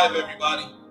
live, everybody.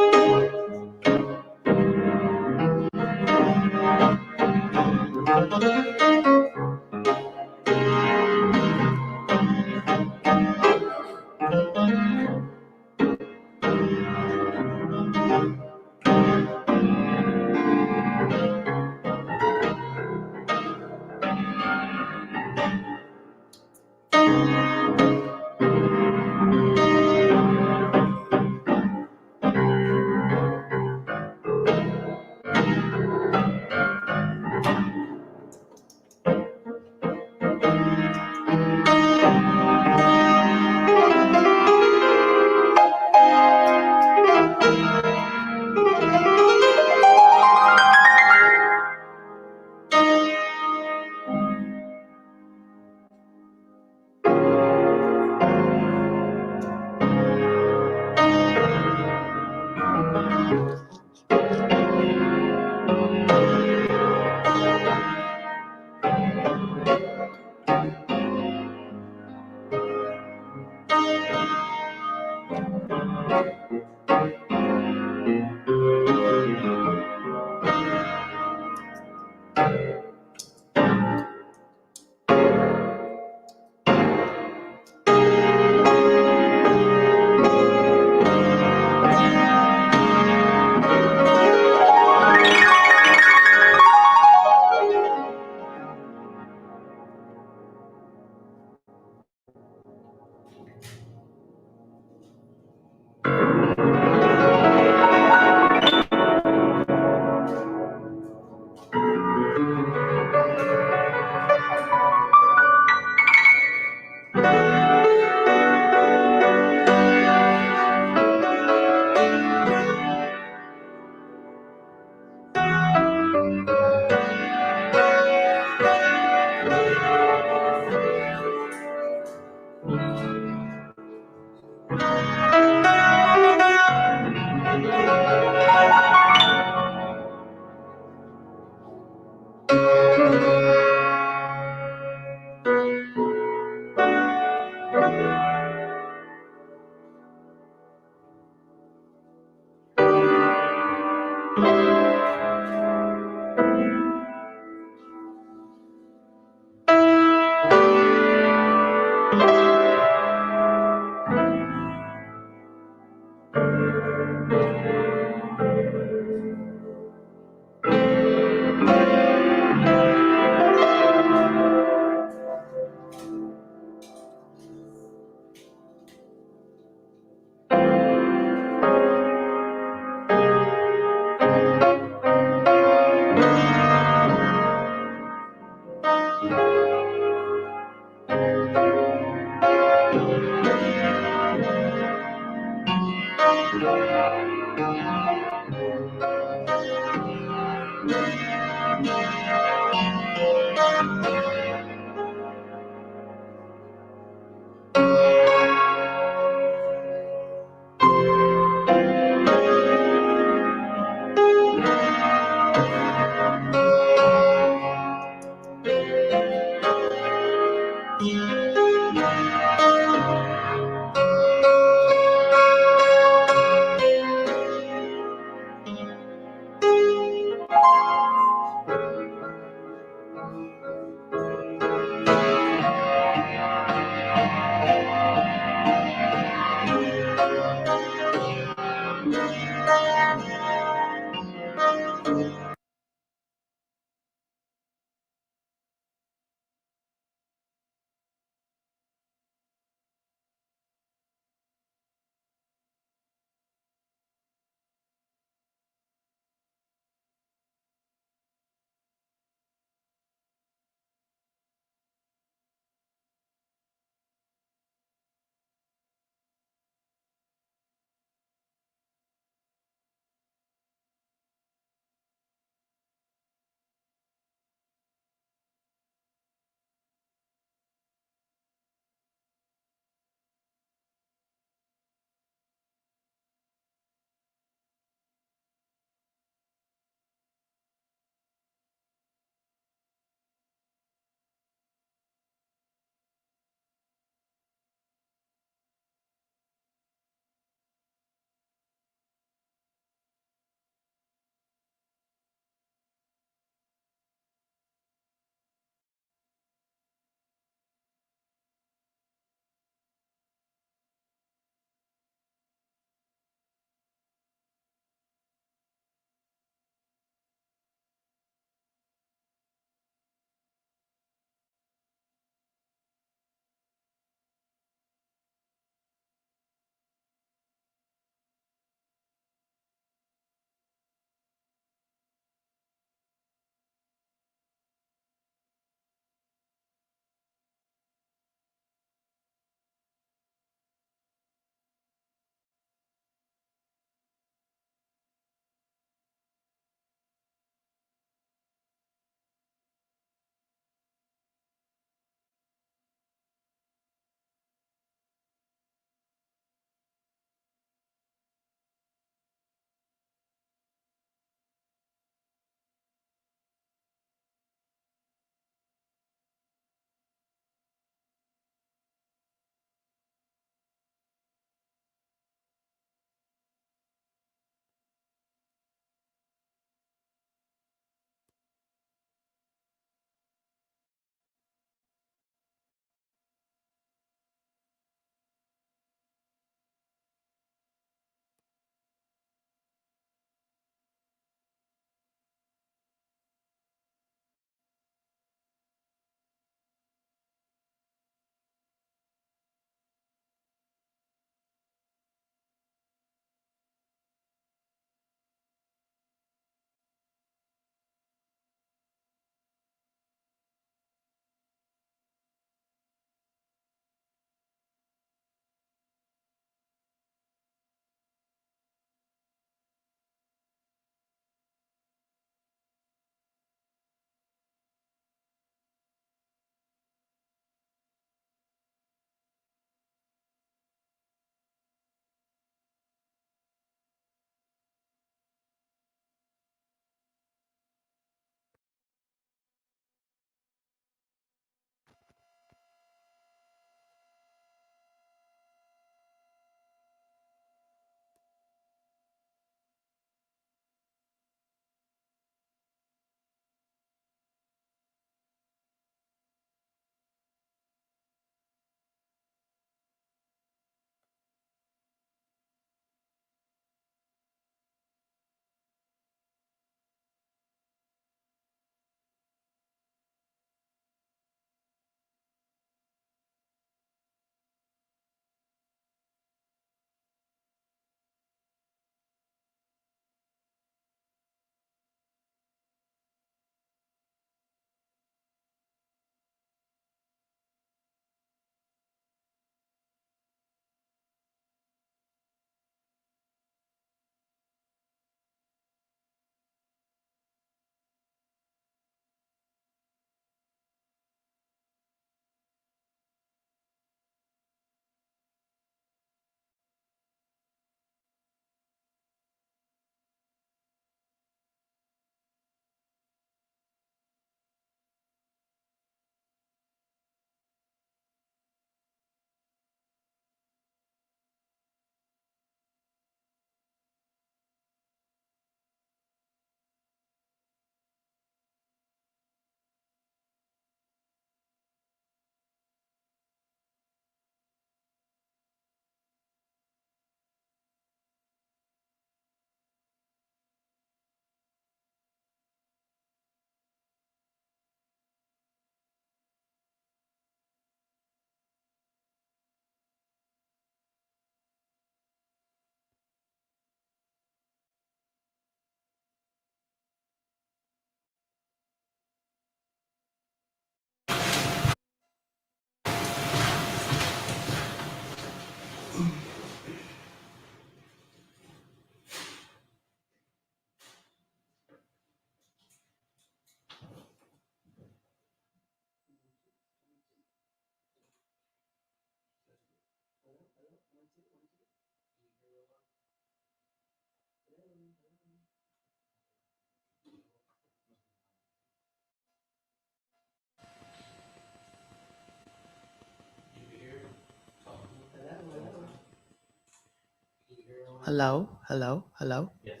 Hello, hello, hello. Yes.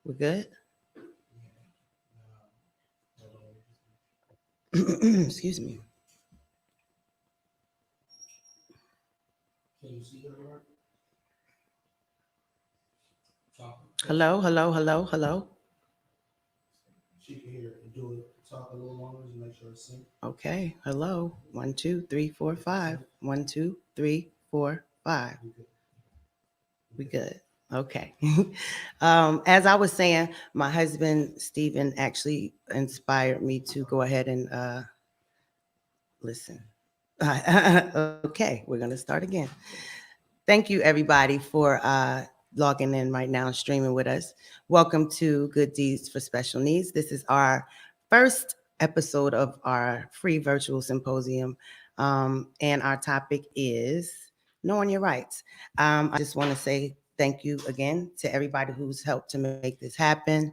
We're good? Excuse me. Can you see her, Lord? Talk. Hello, hello, hello, hello. She can hear it. Do it. Talk a little longer to make sure it's sync. Okay, hello. 1, 2, 3, 4, 5. 1, 2, 3, 4, 5. We good. We good. Okay. As I was saying, my husband, Stephen, actually inspired me to go ahead and listen. Okay, we're going to start again. Thank you, everybody, for logging in right now and streaming with us. Welcome to Good Deeds for Special Needs. This is our first episode of our free virtual symposium, and our topic is knowing your rights. I just want to say thank you again to everybody who's helped to make this happen.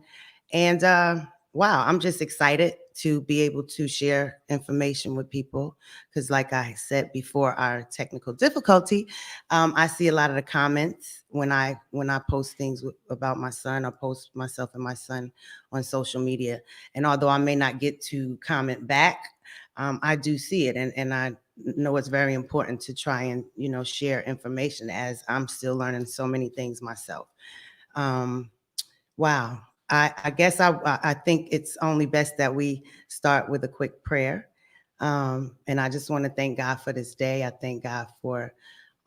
And wow, I'm just excited to be able to share information with people because, like I said before, our technical difficulty, I see a lot of the comments when I post things about my son or post myself and my son on social media. And although I may not get to comment back, I do see it, and I know it's very important to try and share information as I'm still learning so many things myself. Um, wow. I guess I think it's only best that we start with a quick prayer. And I just want to thank God for this day. I thank God for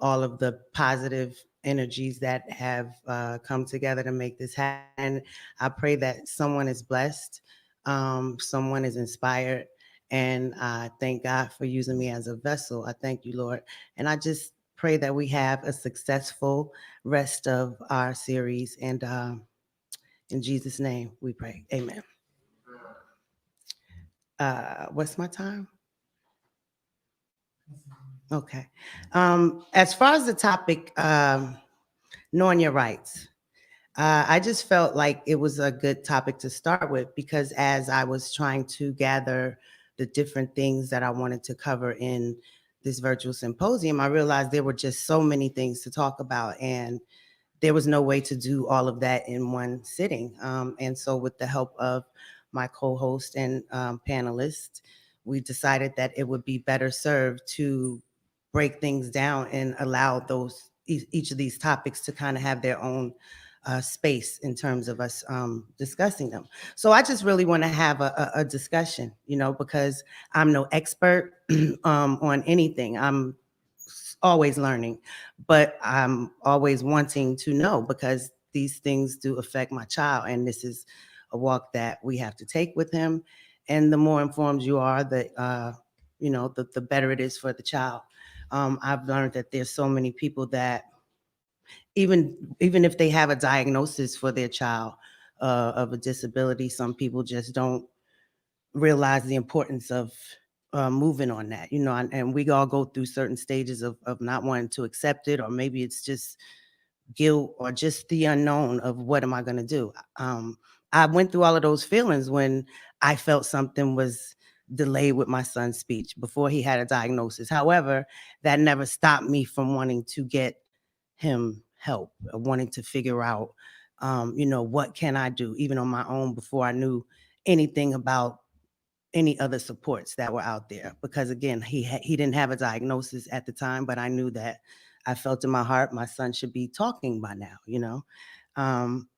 all of the positive energies that have come together to make this happen. I pray that someone is blessed, someone is inspired, and I thank God for using me as a vessel. I thank you, Lord. And I just pray that we have a successful rest of our series. And in Jesus' name we pray. Amen. What's my time? Okay. As far as the topic, knowing your rights, I just felt like it was a good topic to start with because as I was trying to gather the different things that I wanted to cover in this virtual symposium, I realized there were just so many things to talk about, and there was no way to do all of that in one sitting. And so, with the help of my co host and panelists, we decided that it would be better served to break things down and allow each of these topics to kind of have their own space in terms of us discussing them. So I just really want to have a discussion, because I'm no expert on anything. I'm always learning, but I'm always wanting to know because these things do affect my child. And this is a walk that we have to take with him. And the more informed you are, the better it is for the child. I've learned that there's so many people that even if they have a diagnosis for their child of a disability, some people just don't realize the importance of moving on that, and we all go through certain stages of not wanting to accept it, or maybe it's just guilt or just the unknown of what am I going to do. I went through all of those feelings when I felt something was delayed with my son's speech before he had a diagnosis. However, that never stopped me from wanting to get him help, wanting to figure out, what can I do, even on my own, before I knew anything about any other supports that were out there. Because again, he didn't have a diagnosis at the time, but I knew that I felt in my heart my son should be talking by now. Um,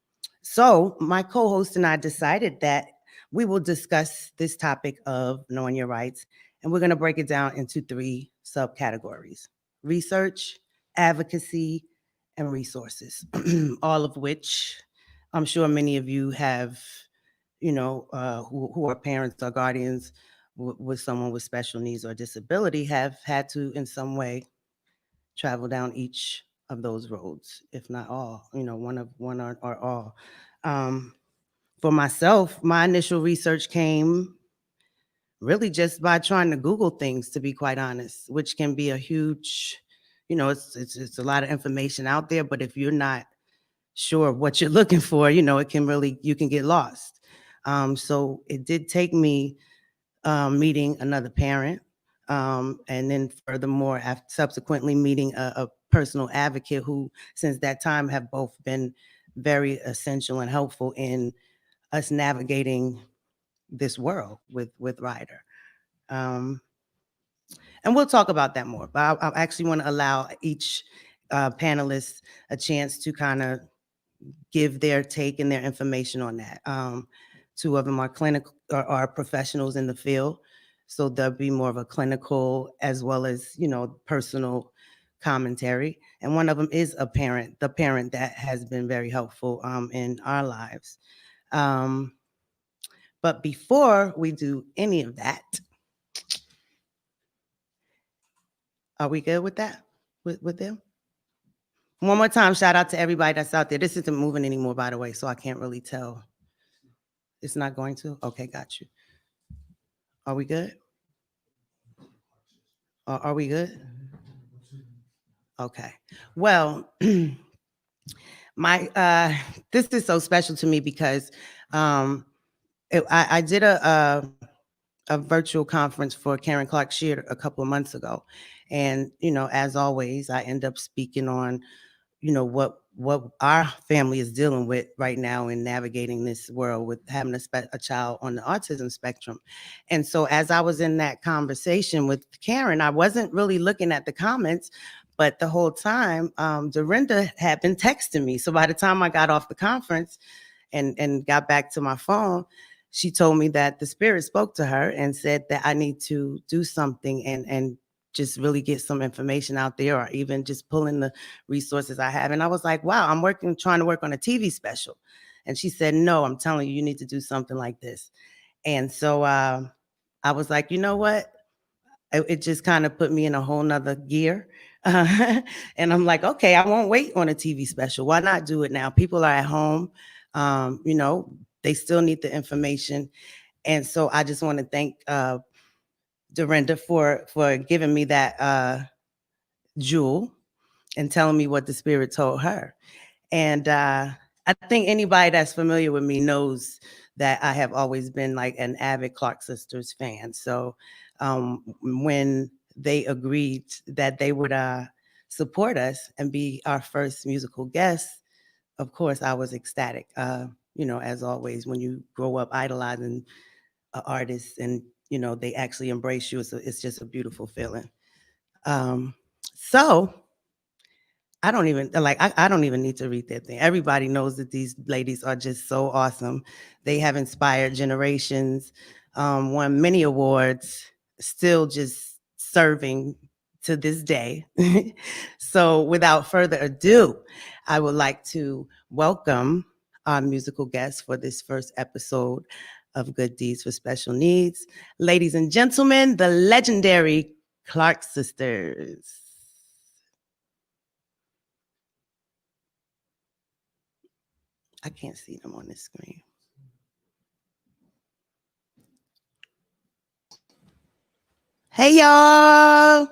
so my co-host and I decided that we will discuss this topic of knowing your rights, and we're going to break it down into 3 subcategories: research, advocacy, and resources, all of which I'm sure many of you have, who are parents or guardians with someone with special needs or disability, have had to in some way travel down each of those roads, if not all, one or all. Um, for myself, my initial research came really just by trying to Google things, to be quite honest, which can be a huge, it's a lot of information out there, but if you're not sure what you're looking for, it can really, you can get lost. So it did take me meeting another parent, and then furthermore, subsequently meeting a personal advocate who, since that time, have both been very essential and helpful in us navigating this world with Ryder. Um, and we'll talk about that more, but I actually want to allow each panelist a chance to kind of give their take and their information on that. Two of them are clinical, are professionals in the field, so there'll be more of a clinical as well as personal commentary. And one of them is a parent, the parent that has been very helpful in our lives. But before we do any of that, are we good with that? With them? One more time, shout out to everybody that's out there. This isn't moving anymore, by the way, so I can't really tell. It's not going to? Okay, got you. Are we good? Are we good? Okay. Well, this is so special to me because I did a virtual conference for Karen Clark Sheard a couple of months ago. And, as always, I end up speaking on, what our family is dealing with right now in navigating this world with having a child on the autism spectrum. And so as I was in that conversation with Karen, I wasn't really looking at the comments, but the whole time, Dorinda had been texting me. So by the time I got off the conference and got back to my phone, she told me that the Spirit spoke to her and said that I need to do something and just really get some information out there, or even just pull in the resources I have. And I was like, wow, trying to work on a TV special. And she said, no, I'm telling you, you need to do something like this. And so I was like, you know what? It just kind of put me in a whole nother gear. And I'm like, okay, I won't wait on a TV special. Why not do it now? People are at home. They still need the information. And so I just want to thank Dorinda for giving me that jewel and telling me what the Spirit told her. And I think anybody that's familiar with me knows that I have always been like an avid Clark Sisters fan. So when they agreed that they would support us and be our first musical guest, of course, I was ecstatic. As always, when you grow up idolizing an artist and, they actually embrace you, it's just a beautiful feeling. So I don't even need to read that thing. Everybody knows that these ladies are just so awesome. They have inspired generations, won many awards, still just serving to this day. So without further ado, I would like to welcome our musical guest for this first episode of Good Deeds for Special Needs. Ladies and gentlemen, the legendary Clark Sisters. I can't see them on this screen. Hey, y'all.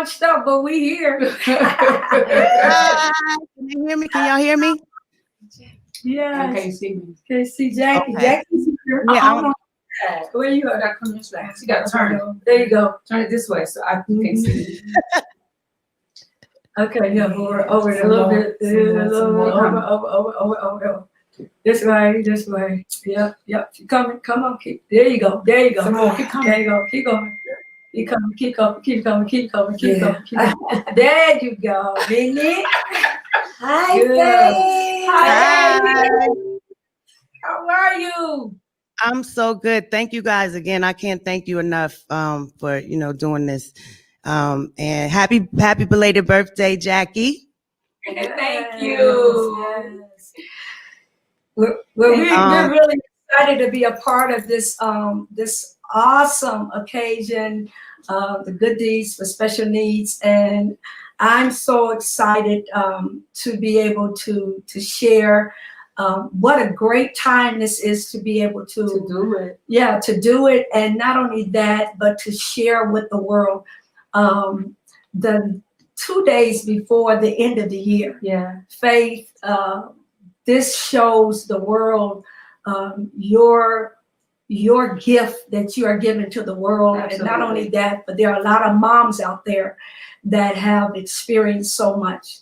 Stuff, but we here. Hi. Can you hear me? Can y'all hear me? Yeah. I can't see me. Can't see Jackie. Okay. Jackie's here. Yeah, Where you are? Come this way. You gotta turn it. There you go. Turn it this way so I can see. Okay, yeah, over a little bit. Over. This way. Yep. Come on, there you go. Some more. Keep coming. There you go. Keep going. Keep coming. There you go. Minnie. Hi, babe. Hi. How are you? I'm so good. Thank you guys again. I can't thank you enough for doing this. And happy belated birthday, Jackie. Thank you. Yes. We're really excited to be a part of this this awesome occasion. the Good Deeds for Special Needs. And I'm so excited to be able to share what a great time this is to be able to do it. Yeah, to do it. And not only that, but to share with the world the 2 days before the end of the year. Yeah. Faith, this shows the world your gift that you are giving to the world. Absolutely. And not only that, but there are a lot of moms out there that have experienced so much.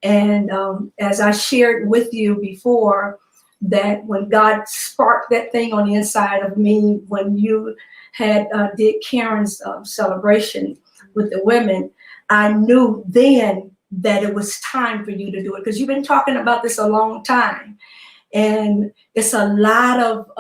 And as I shared with you before, that when God sparked that thing on the inside of me, when you had did Karen's celebration with the women, I knew then that it was time for you to do it, because you've been talking about this a long time. And it's a lot of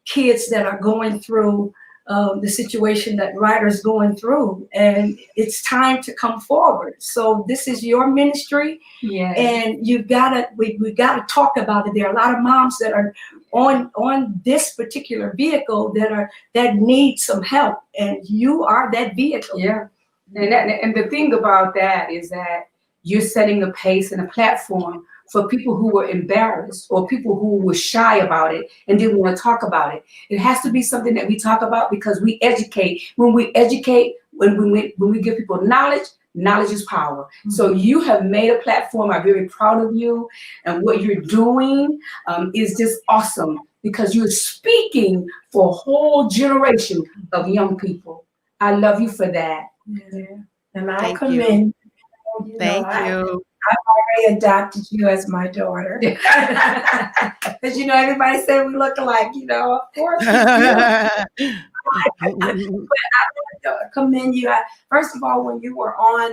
kids that are going through the situation that Ryder's going through, and it's time to come forward. So this is your ministry, Yeah. and we gotta talk about it. There are a lot of moms that are on this particular vehicle that need some help, and you are that vehicle. Yeah. And the thing about that is that you're setting the pace and a platform for people who were embarrassed or people who were shy about it and didn't want to talk about it. It has to be something that we talk about, because we educate. When we educate, when we give people knowledge, knowledge is power. Mm-hmm. So you have made a platform. I'm very proud of you, and what you're doing is just awesome, because you're speaking for a whole generation of young people. I love you for that. Yeah. And I commend you. Thank you. I've already adopted you as my daughter. Because, everybody said we look alike, of course. But I want to commend you. First of all, when you were on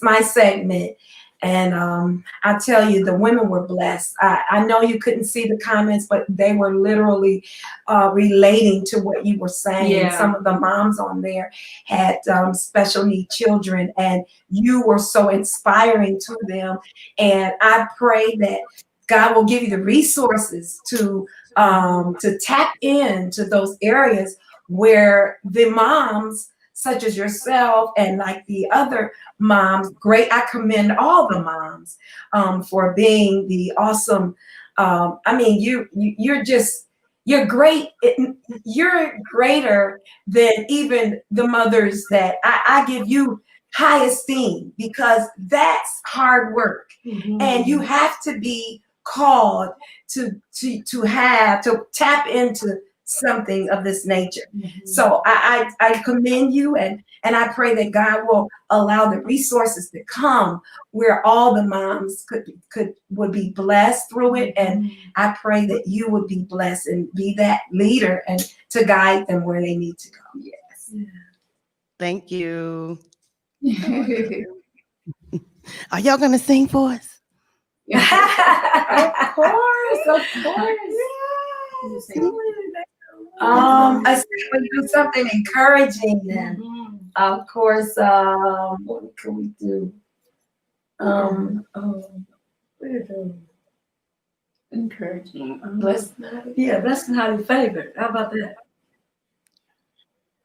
my segment, and I tell you, the women were blessed. I know you couldn't see the comments, but they were literally relating to what you were saying. Yeah. Some of the moms on there had special need children, and you were so inspiring to them. And I pray that God will give you the resources to tap into those areas where the moms, such as yourself and like the other moms, I commend all the moms for being the awesome. You're great. You're greater than even the mothers that I give you high esteem, because that's hard work. Mm-hmm. And you have to be called to tap into something of this nature. Mm-hmm. So I commend you, and I pray that God will allow the resources to come where all the moms would be blessed through it. And I pray that you would be blessed and be that leader and to guide them where they need to go. Yes. Yeah. Thank you. Are y'all gonna sing for us? Of course. Yes. I think we do something encouraging then. Mm-hmm. Of course, what can we do? Encouraging. Blessed and highly favored. How about that?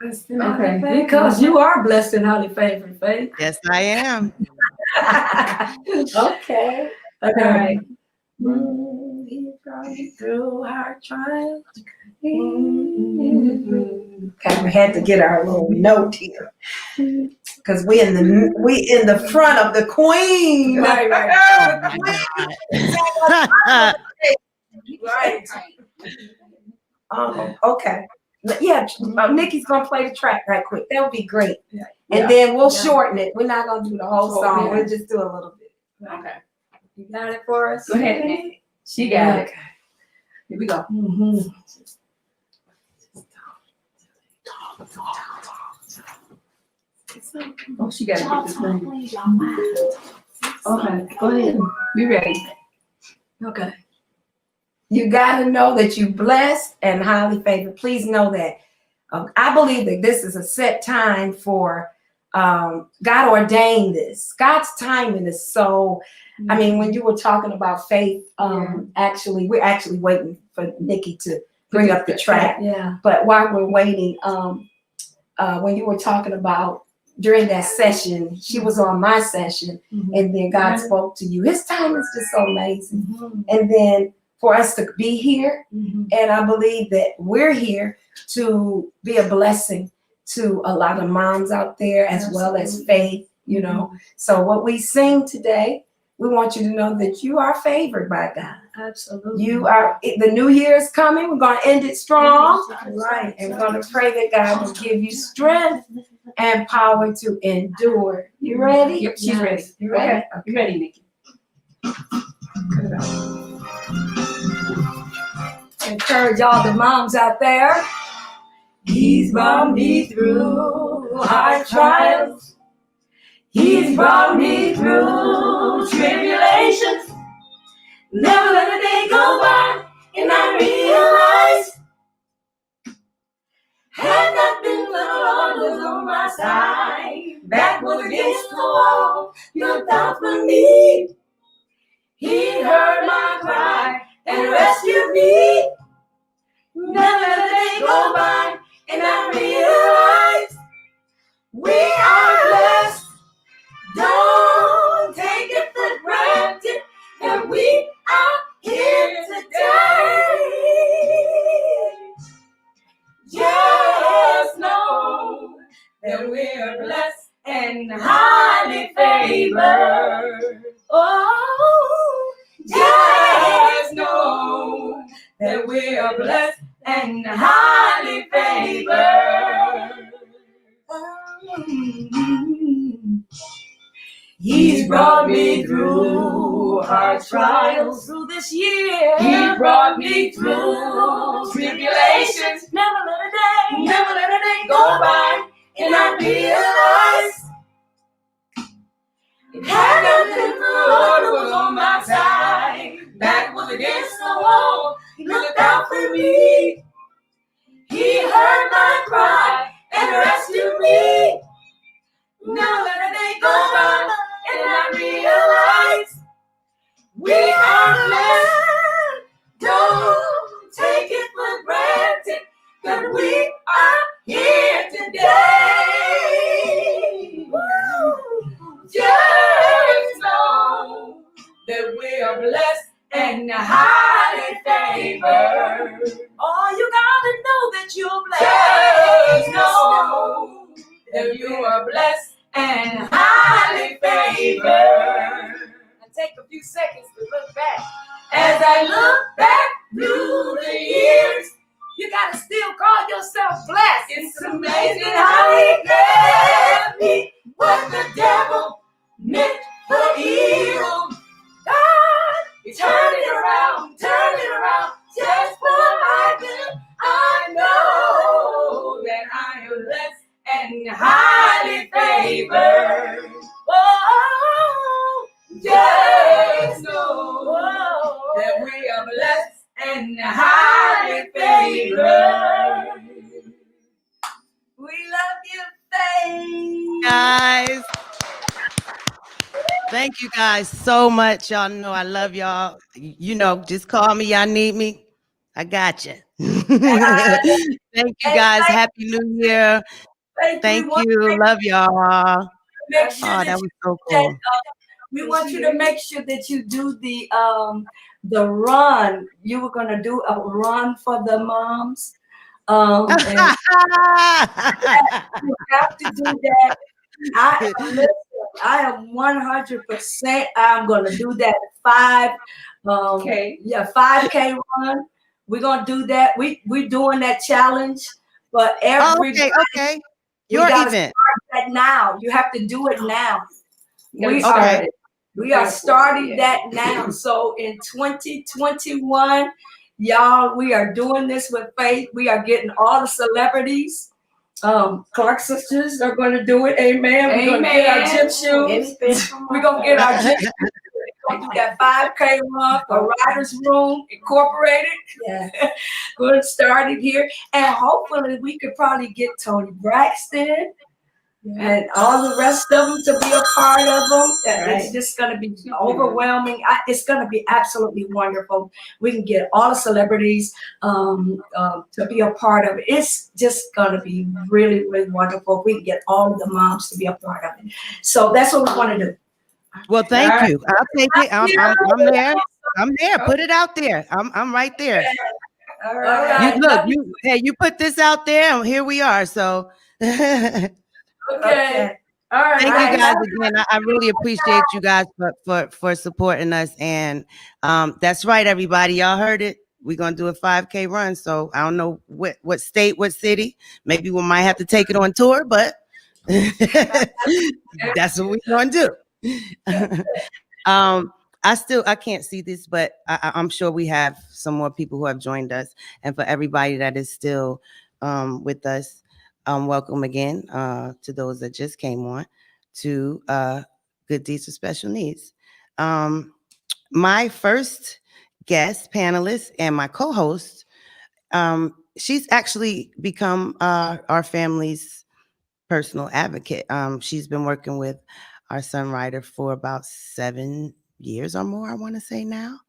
Okay. Because you are blessed and highly favored, Faith. Yes, I am. Okay. All right. He brought me through our trials. Okay, we had to get our little note here, because we in the front of the Queen. Right. Right. Okay. Yeah, Nikki's gonna play the track right quick. That would be great. Yeah. And then we'll shorten it. We're not gonna do the whole song. We'll just do a little bit. Okay. You got it for us? Go ahead, Nick. She got it. Here we go. Mm-hmm. Oh, she got to get this thing. Okay, go ahead. We ready. Okay. You got to know that you're blessed and highly favored. Please know that. I believe that this is a set time for God ordained this. God's timing is so. Mm-hmm. I mean, when you were talking about faith, we're actually waiting for Nikki to bring up the track. Yeah. But while we're waiting, when you were talking about during that session, she was on my session, and then God spoke to you. His time is just so amazing. And then for us to be here, and I believe that we're here to be a blessing to a lot of moms out there, as well as Faith, you know. So what we sing today, we want you to know that you are favored by God. Absolutely. You are, the new year is coming. We're going to end it strong. Right. And we're going to pray that God will give you strength and power to endure. You ready? Yep, she's ready. You ready? Okay. You ready, Nikki? Encourage all the moms out there. He's brought me through hard trials. He's brought me through tribulations. Never let a day go by and I realize, had not been for the Lord was on my side, back was against the wall, looked out for me. He heard my cry and rescued me. Never let a day go by and I realize, we are blessed. Don't take it for granted that we are here today. Just know that we are blessed and highly favored. Oh, just know that we are blessed and highly favored. He's brought me through hard trials through this year. He brought me through tribulations. Never let a day go by and I realize, it had not been the Lord who was on my side, back was against the wall, he looked out for me. He heard my cry and rescued me. Never let a day go by and I realize, we are blessed. Don't take it for granted that we are here today. Just know that we are blessed and highly favored. Oh, you gotta know that you're blessed. Just know that you are blessed and highly favored. And take a few seconds to look back. As I look back through the years, you gotta still call yourself blessed. It's amazing how he gave me what the devil meant for evil. God, turn it around, just for my good. I know that I am blessed and highly favored. Oh, just know that we are blessed and highly favored. We love you, Faith. Guys, thank you guys so much. Y'all know I love y'all. You know, just call me. Y'all need me. I got you. Thank you guys. Happy New Year. Thank you. Love y'all. Make sure Oh, that that was so that, cool. we want you to make sure that you do the run. You were gonna do a run for the moms. And you have to do that. I am 100%. I'm gonna do that 5K run. We're gonna do that. We're doing that challenge, but Okay. Your event. That now. You have to do it now. We Okay. are starting that now. So in 2021, y'all, we are doing this with Faith. We are getting all the celebrities. Clark sisters are going to do it. Amen. We're going to get our gym shoes. We're going to get our gym shoes. We're going to do that 5K run for Ryder's Room Incorporated. Yeah. We're going to start it here. And hopefully we could probably get Tony Braxton. and all the rest of them to be a part of them. Right. It's just going to be overwhelming. It's going to be absolutely wonderful. We can get all the celebrities to be a part of it. It's just going to be really, really wonderful. We can get all of the moms to be a part of it. So that's what we want to do. Well, thank you. I'll take it. I'm there. I'm there. Put it out there. I'm right there. All right. You put this out there, and here we are. So Okay. All right. thank you guys again. I really appreciate you guys for supporting us. And that's right, everybody. Y'all heard it. We're gonna do a 5K run. So I don't know what state, what city. Maybe we might have to take it on tour, but that's what we're gonna do. I can't see this, but I'm sure we have some more people who have joined us. And for everybody that is still with us, welcome again to those that just came on to Good Deeds with Special Needs. My first guest panelist and my co-host, she's actually become our family's personal advocate. She's been working with our son Ryder for about 7 years or more, I want to say now.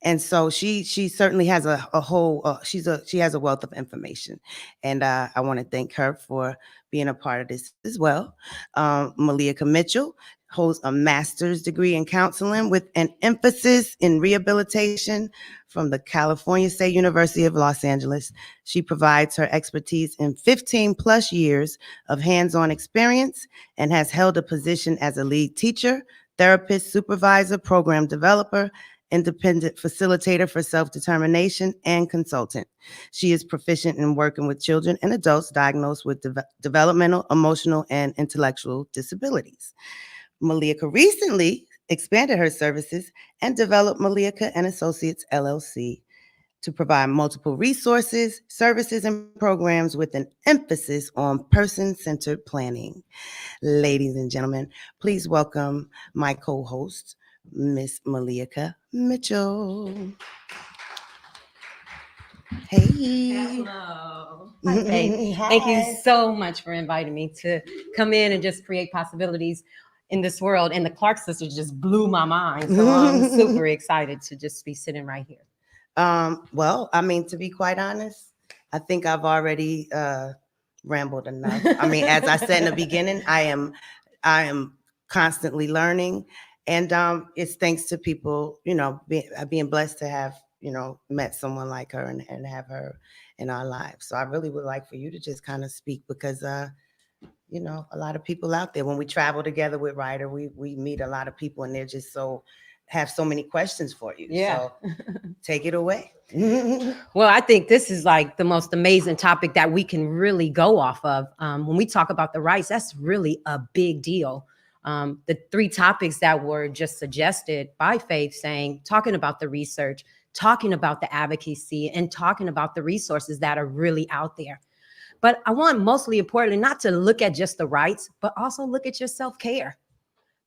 And so she certainly has a whole she has a wealth of information, and I want to thank her for being a part of this as well. Malika Mitchell holds a master's degree in counseling with an emphasis in rehabilitation from the California State University of Los Angeles. She provides her expertise in 15 plus years of hands-on experience and has held a position as a lead teacher, therapist, supervisor, program developer, independent facilitator for self-determination, and consultant. She is proficient in working with children and adults diagnosed with developmental, emotional, and intellectual disabilities. Malika recently expanded her services and developed Malika and Associates LLC to provide multiple resources, services, and programs with an emphasis on person-centered planning. Ladies and gentlemen, please welcome my co-host, Miss Malika Mitchell. Hey. Hello. Hey, thank you so much for inviting me to come in and just create possibilities in this world. And the Clark sisters just blew my mind. So I'm super excited to just be sitting right here. Well, I mean, to be quite honest, I think I've already rambled enough. I mean, as I said in the beginning, I am constantly learning, and it's thanks to people, being blessed to have, met someone like her and have her in our lives. So I really would like for you to just kind of speak, because a lot of people out there, when we travel together with Ryder, we meet a lot of people, and they're just have so many questions for you. Yeah. So take it away. Well, I think this is like the most amazing topic that we can really go off of. When we talk about the rights, that's really a big deal. The 3 topics that were just suggested by Faith, talking about the research, talking about the advocacy, and talking about the resources that are really out there. But I want, mostly importantly, not to look at just the rights, but also look at your self-care.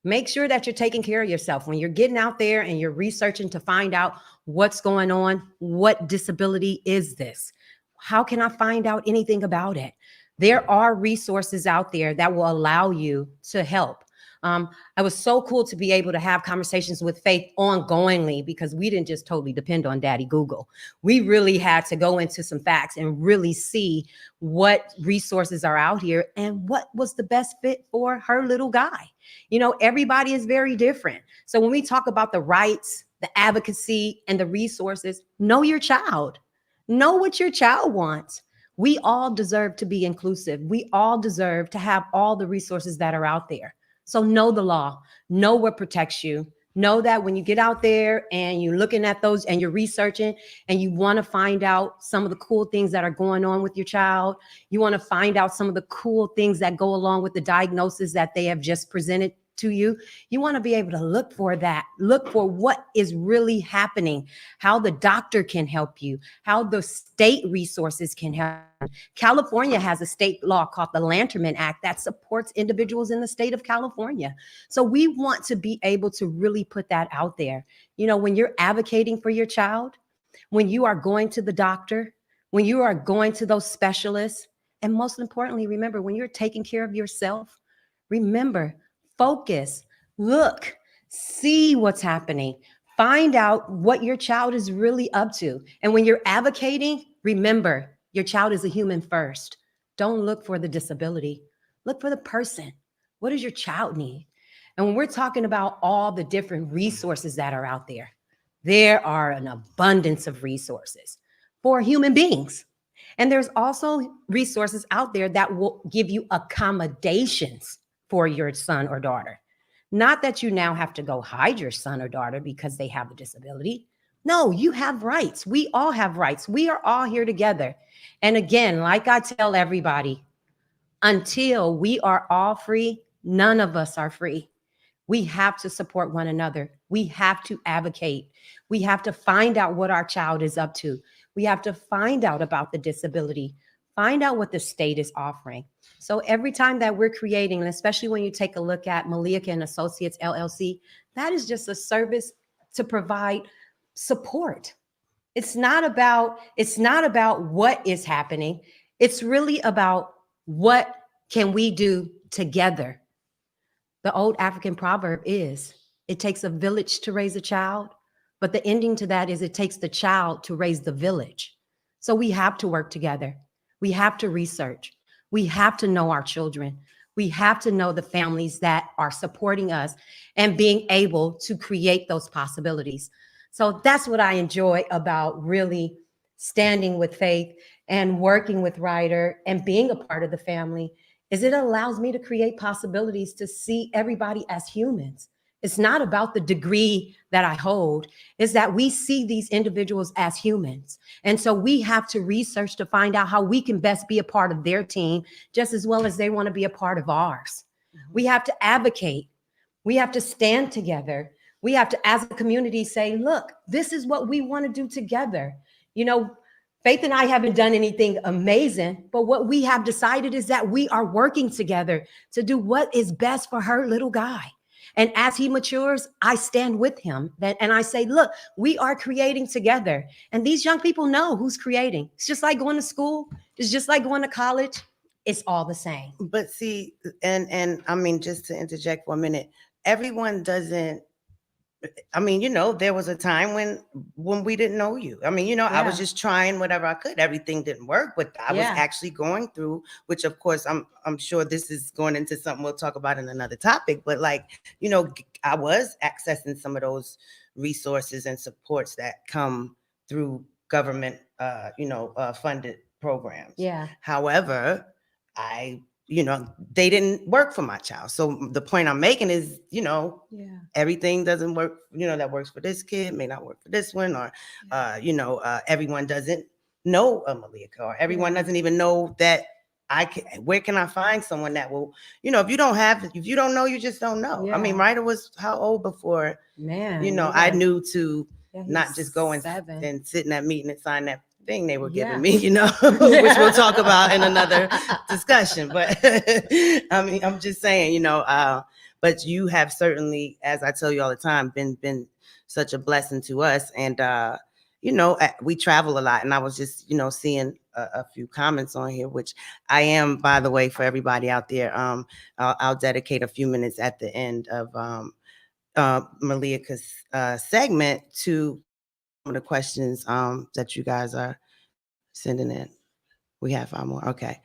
Make sure that you're taking care of yourself when you're getting out there and you're researching to find out what's going on. What disability is this? How can I find out anything about it? There are resources out there that will allow you to help. It was so cool to be able to have conversations with Faith ongoingly, because we didn't just totally depend on Daddy Google. We really had to go into some facts and really see what resources are out here and what was the best fit for her little guy. Everybody is very different. So when we talk about the rights, the advocacy, and the resources, know your child. Know what your child wants. We all deserve to be inclusive. We all deserve to have all the resources that are out there. So know the law, know what protects you. Know that when you get out there and you're looking at those and you're researching and you want to find out some of the cool things that are going on with your child, you want to find out some of the cool things that go along with the diagnosis that they have just presented to you, you want to be able to look for that, look for what is really happening, how the doctor can help you, how the state resources can help. California has a state law called the Lanterman Act that supports individuals in the state of California. So we want to be able to really put that out there. When you're advocating for your child, when you are going to the doctor, when you are going to those specialists, And most importantly, remember, when you're taking care of yourself, remember, focus, look, see what's happening, find out what your child is really up to. And when you're advocating, remember, your child is a human first. Don't look for the disability, look for the person. What does your child need? And when we're talking about all the different resources that are out there are an abundance of resources for human beings. And there's also resources out there that will give you accommodations for your son or daughter. Not that you now have to go hide your son or daughter because they have a disability. No, you have rights. We all have rights. We are all here together. And again, like I tell everybody, until we are all free, none of us are free. We have to support one another. We have to advocate. We have to find out what our child is up to. We have to find out about the disability, find out what the state is offering. So every time that we're creating, and especially when you take a look at Malika and Associates LLC, that is just a service to provide support. It's not about what is happening. It's really about what can we do together. The old African proverb is, it takes a village to raise a child, but the ending to that is it takes the child to raise the village. So we have to work together. We have to research. We have to know our children. We have to know the families that are supporting us and being able to create those possibilities. So that's what I enjoy about really standing with Faith and working with Ryder and being a part of the family, is it allows me to create possibilities to see everybody as humans. It's not about the degree that I hold, it's that we see these individuals as humans. And so we have to research to find out how we can best be a part of their team, just as well as they want to be a part of ours. We have to advocate. We have to stand together. We have to, as a community, say, look, this is what we want to do together. You know, Faith and I haven't done anything amazing, but what we have decided is that we are working together to do what is best for her little guy. And as he matures, I stand with him and I say, look, we are creating together. And these young people know who's creating. It's just like going to school. It's just like going to college. It's all the same. But see, and I mean, just to interject for a minute, everyone doesn't. I mean, you know, there was a time when we didn't know you. I mean, you know, I was just trying whatever I could. Everything didn't work, but I was actually going through, which of course I'm sure this is going into something we'll talk about in another topic. But like, you know, I was accessing some of those resources and supports that come through government, funded programs. Yeah. However, they didn't work for my child. So the point I'm making is, everything doesn't work, that works for this kid may not work for this one, or, everyone doesn't know a Malika, or everyone doesn't even know that where can I find someone that will, if you don't know, you just don't know. I mean, Ryder was how old before, I knew to not just go and sit in that meeting and sign that thing they were giving me, which we'll talk about in another discussion. But I mean, I'm just saying, but you have certainly, as I tell you all the time, been such a blessing to us. And, we travel a lot, and I was just, seeing a few comments on here, which I am, by the way, for everybody out there, I'll dedicate a few minutes at the end of Malika's segment to some of the questions that you guys are sending in. We have 5 more. Okay.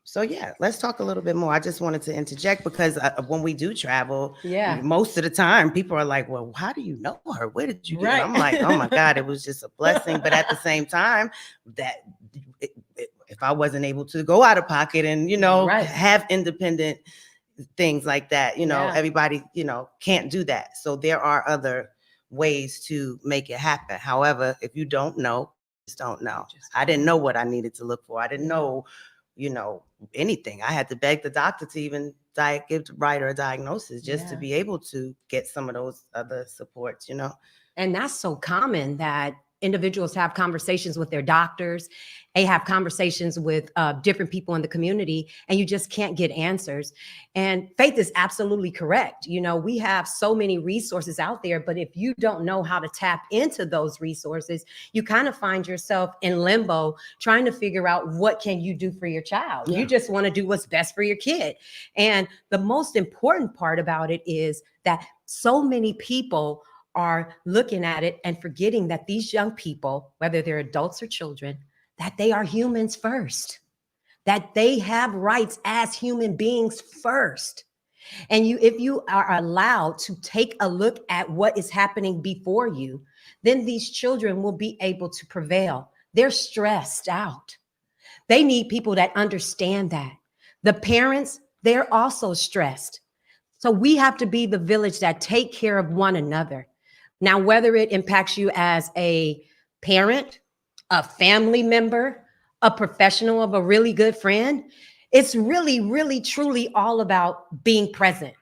So yeah, let's talk a little bit more. I just wanted to interject because when we do travel, most of the time people are like, well, how do you know her? Where did you get her? I'm like, oh my God, it was just a blessing. But at the same time, that if I wasn't able to go out of pocket and, have independent things like that, everybody, can't do that. So there are other ways to make it happen. However, if you don't know, just don't know. I didn't know what I needed to look for. I didn't know, anything. I had to beg the doctor to even give Ryder a diagnosis just to be able to get some of those other supports, And that's so common that individuals have conversations with their doctors. They have conversations with different people in the community, and you just can't get answers. And Faith is absolutely correct. You know, we have so many resources out there, but if you don't know how to tap into those resources, you kind of find yourself in limbo trying to figure out what can you do for your child. Yeah. You just want to do what's best for your kid. And the most important part about it is that so many people are looking at it and forgetting that these young people, whether they're adults or children, that they are humans first, that they have rights as human beings first. And if you are allowed to take a look at what is happening before you, then these children will be able to prevail. They're stressed out. They need people that understand that. The parents, they're also stressed. So we have to be the village that take care of one another. Now, whether it impacts you as a parent, a family member, a professional, of a really good friend, it's really, really, truly all about being present,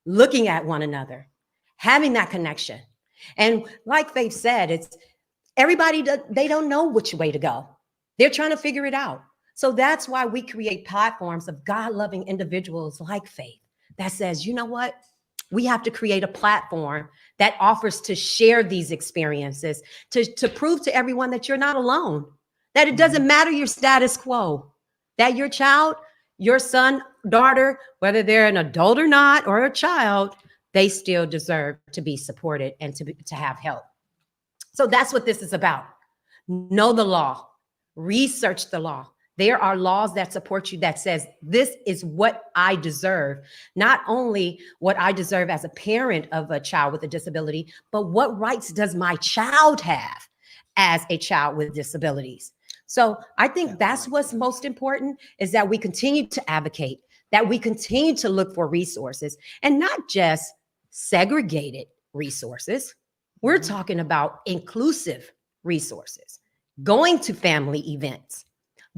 looking at one another, having that connection. And like Faith said, it's everybody, they don't know which way to go. They're trying to figure it out. So that's why we create platforms of God-loving individuals like Faith that says, you know what? We have to create a platform that offers to share these experiences, to prove to everyone that you're not alone, that it doesn't matter your status quo, that your child, your son, daughter, whether they're an adult or not, or a child, they still deserve to be supported and to have help. So that's what this is about. Know the law, research the law. There are laws that support you that says, this is what I deserve. Not only what I deserve as a parent of a child with a disability, but what rights does my child have as a child with disabilities? So I think that's what's most important, is that we continue to advocate, that we continue to look for resources, and not just segregated resources. We're talking about inclusive resources, going to family events,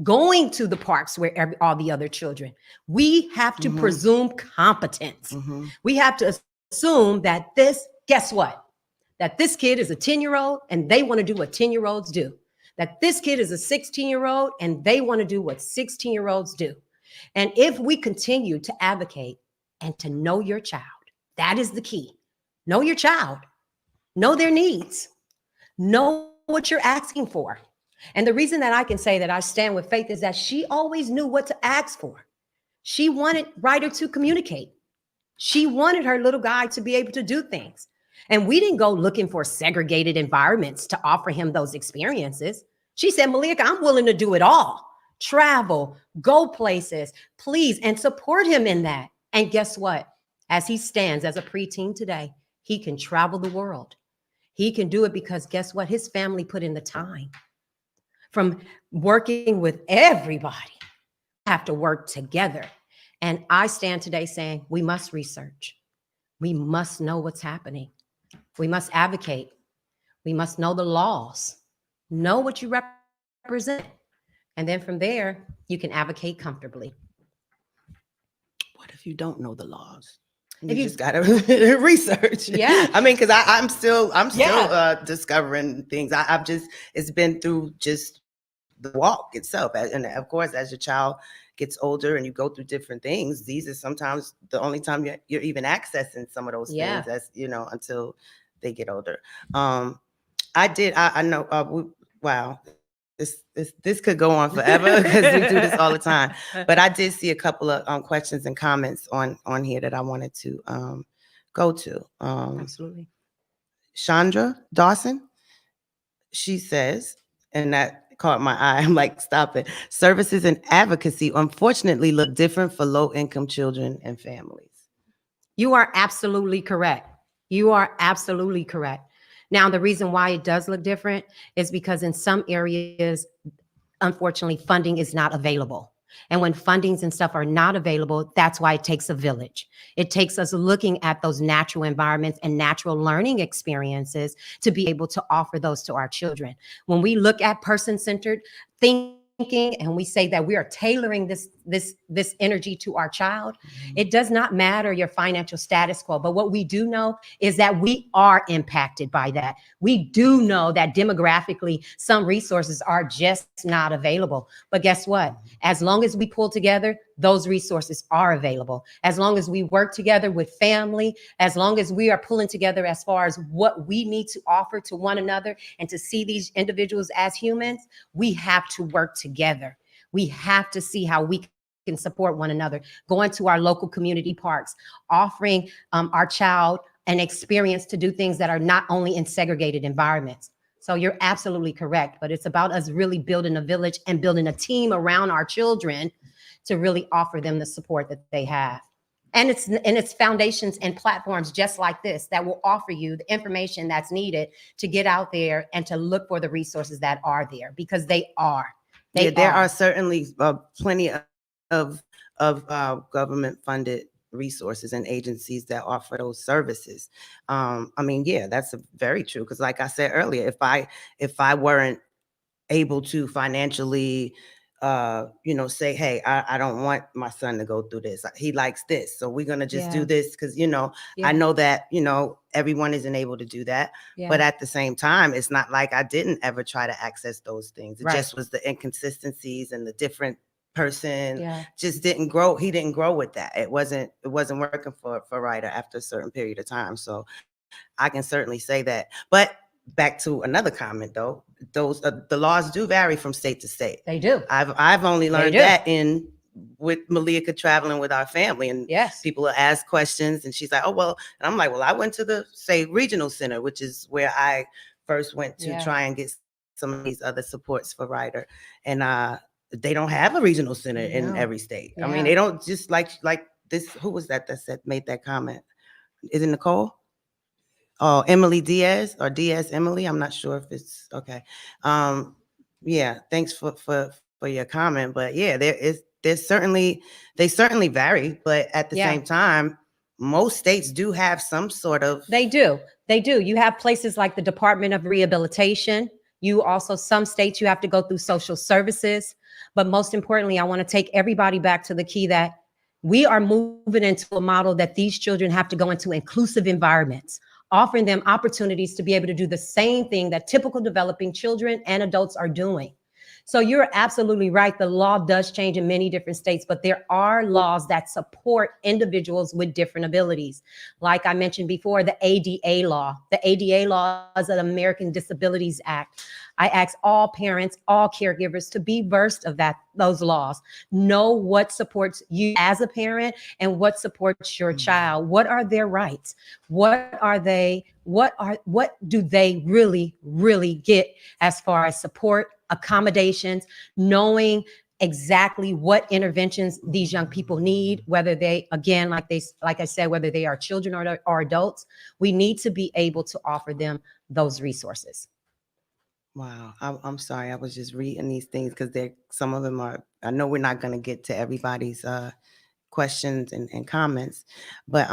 going to the parks where all the other children. We have to presume competence. We have to assume that guess what? That this kid is a 10-year-old and they want to do what 10-year-olds do. That this kid is a 16-year-old and they want to do what 16-year-olds do. And if we continue to advocate and to know your child, that is the key. Know your child. Know their needs. Know what you're asking for. And the reason that I can say that I stand with Faith is that she always knew what to ask for. She wanted Ryder to communicate. She wanted her little guy to be able to do things. And we didn't go looking for segregated environments to offer him those experiences. She said, Malika, I'm willing to do it all. Travel, go places, please, and support him in that. And guess what? As he stands as a preteen today, he can travel the world. He can do it because guess what? His family put in the time. From working with everybody, have to work together. And I stand today saying we must research. We must know what's happening. We must advocate. We must know the laws, know what you represent. And then from there, you can advocate comfortably. What if you don't know the laws? If You just gotta research. Yeah. I mean, because I'm still discovering things. It's been through just the walk itself. And of course, as your child gets older and you go through different things, these are sometimes the only time you're even accessing some of those things, as you know, until they get older. I know, wow, this could go on forever because we do this all the time. But I did see a couple of questions and comments on here that I wanted to go to. Absolutely. Chandra Dawson, she says, and that caught my eye. I'm like, stop it. Services and advocacy unfortunately look different for low-income children and families. You are absolutely correct. You are absolutely correct. Now, the reason why it does look different is because in some areas, unfortunately, funding is not available. And when fundings and stuff are not available, that's why it takes a village. It takes us looking at those natural environments and natural learning experiences to be able to offer those to our children. When we look at person-centered, things thinking and we say that we are tailoring this energy to our child, it does not matter your financial status quo. But what we do know is that we are impacted by that. We do know that demographically, some resources are just not available. But guess what? As long as we pull together, those resources are available. As long as we work together with family, as long as we are pulling together as far as what we need to offer to one another and to see these individuals as humans, we have to work together. We have to see how we can support one another, going to our local community parks, offering our child an experience to do things that are not only in segregated environments. So you're absolutely correct, but it's about us really building a village and building a team around our children to really offer them the support that they have. And it's foundations and platforms just like this that will offer you the information that's needed to get out there and to look for the resources that are there, because they are. There are certainly plenty of government funded resources and agencies that offer those services. I mean, yeah, that's very true. Because like I said earlier, if I weren't able to financially say, hey, I don't want my son to go through this. He likes this. So we're going to just do this because, I know that, everyone isn't able to do that. Yeah. But at the same time, it's not like I didn't ever try to access those things. It Right. just was the inconsistencies and the different person just Yeah. didn't grow. He didn't grow with that. It wasn't working for Ryder after a certain period of time. So I can certainly say that. But back to another comment though, those the laws do vary from state to state. They do. I've only learned do. that with Malika traveling with our family, and Yes. people will ask questions and she's like, oh, well, and I'm like, well, I went to the regional center, which is where I first went to try and get some of these other supports for Ryder. And they don't have a regional center in every state. I mean, they don't, just like this, who was that made that comment? Is it Nicole? Oh, Emily Diaz or Diaz Emily. I'm not sure if it's okay. Yeah, thanks for your comment. But yeah, they certainly vary, but at the same time, most states do have some sort of. They do. You have places like the Department of Rehabilitation. You also, some states you have to go through social services. But most importantly, I want to take everybody back to the key that we are moving into a model that these children have to go into inclusive environments, offering them opportunities to be able to do the same thing that typical developing children and adults are doing. So you're absolutely right. The law does change in many different states, but there are laws that support individuals with different abilities. Like I mentioned before, the ADA law. The ADA law is an American Disabilities Act. I ask all parents, all caregivers to be versed of those laws. Know what supports you as a parent and what supports your child. What are their rights? What do they really get as far as support, accommodations, knowing exactly what interventions these young people need, whether they, again, like I said, whether they are children or adults. We need to be able to offer them those resources. Wow. I'm sorry. I was just reading these things because some of them are, I know we're not going to get to everybody's questions and comments, but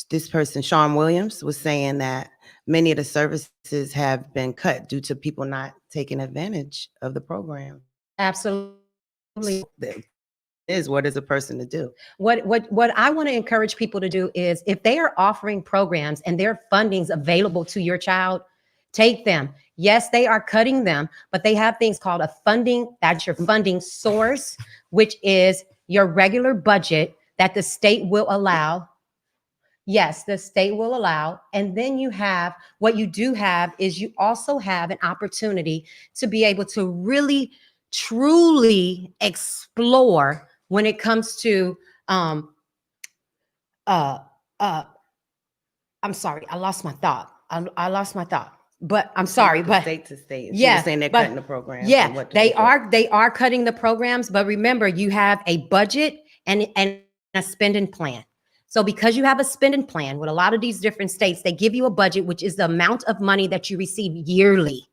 this person, Sean Williams, was saying that many of the services have been cut due to people not taking advantage of the program. Absolutely. What is a person to do? What I want to encourage people to do is, if they are offering programs and their funding's available to your child, take them. Yes, they are cutting them, but they have things called that's your funding source, which is your regular budget that the state will allow. Yes, the state will allow. And then you also have an opportunity to be able to really, truly explore when it comes to, I'm sorry, I lost my thought. I lost my thought, but I'm sorry, but state to state. Yeah, she was saying they're cutting the program. Yeah, they are cutting the programs, but remember, you have a budget and a spending plan. So because you have a spending plan with a lot of these different states, they give you a budget, which is the amount of money that you receive yearly.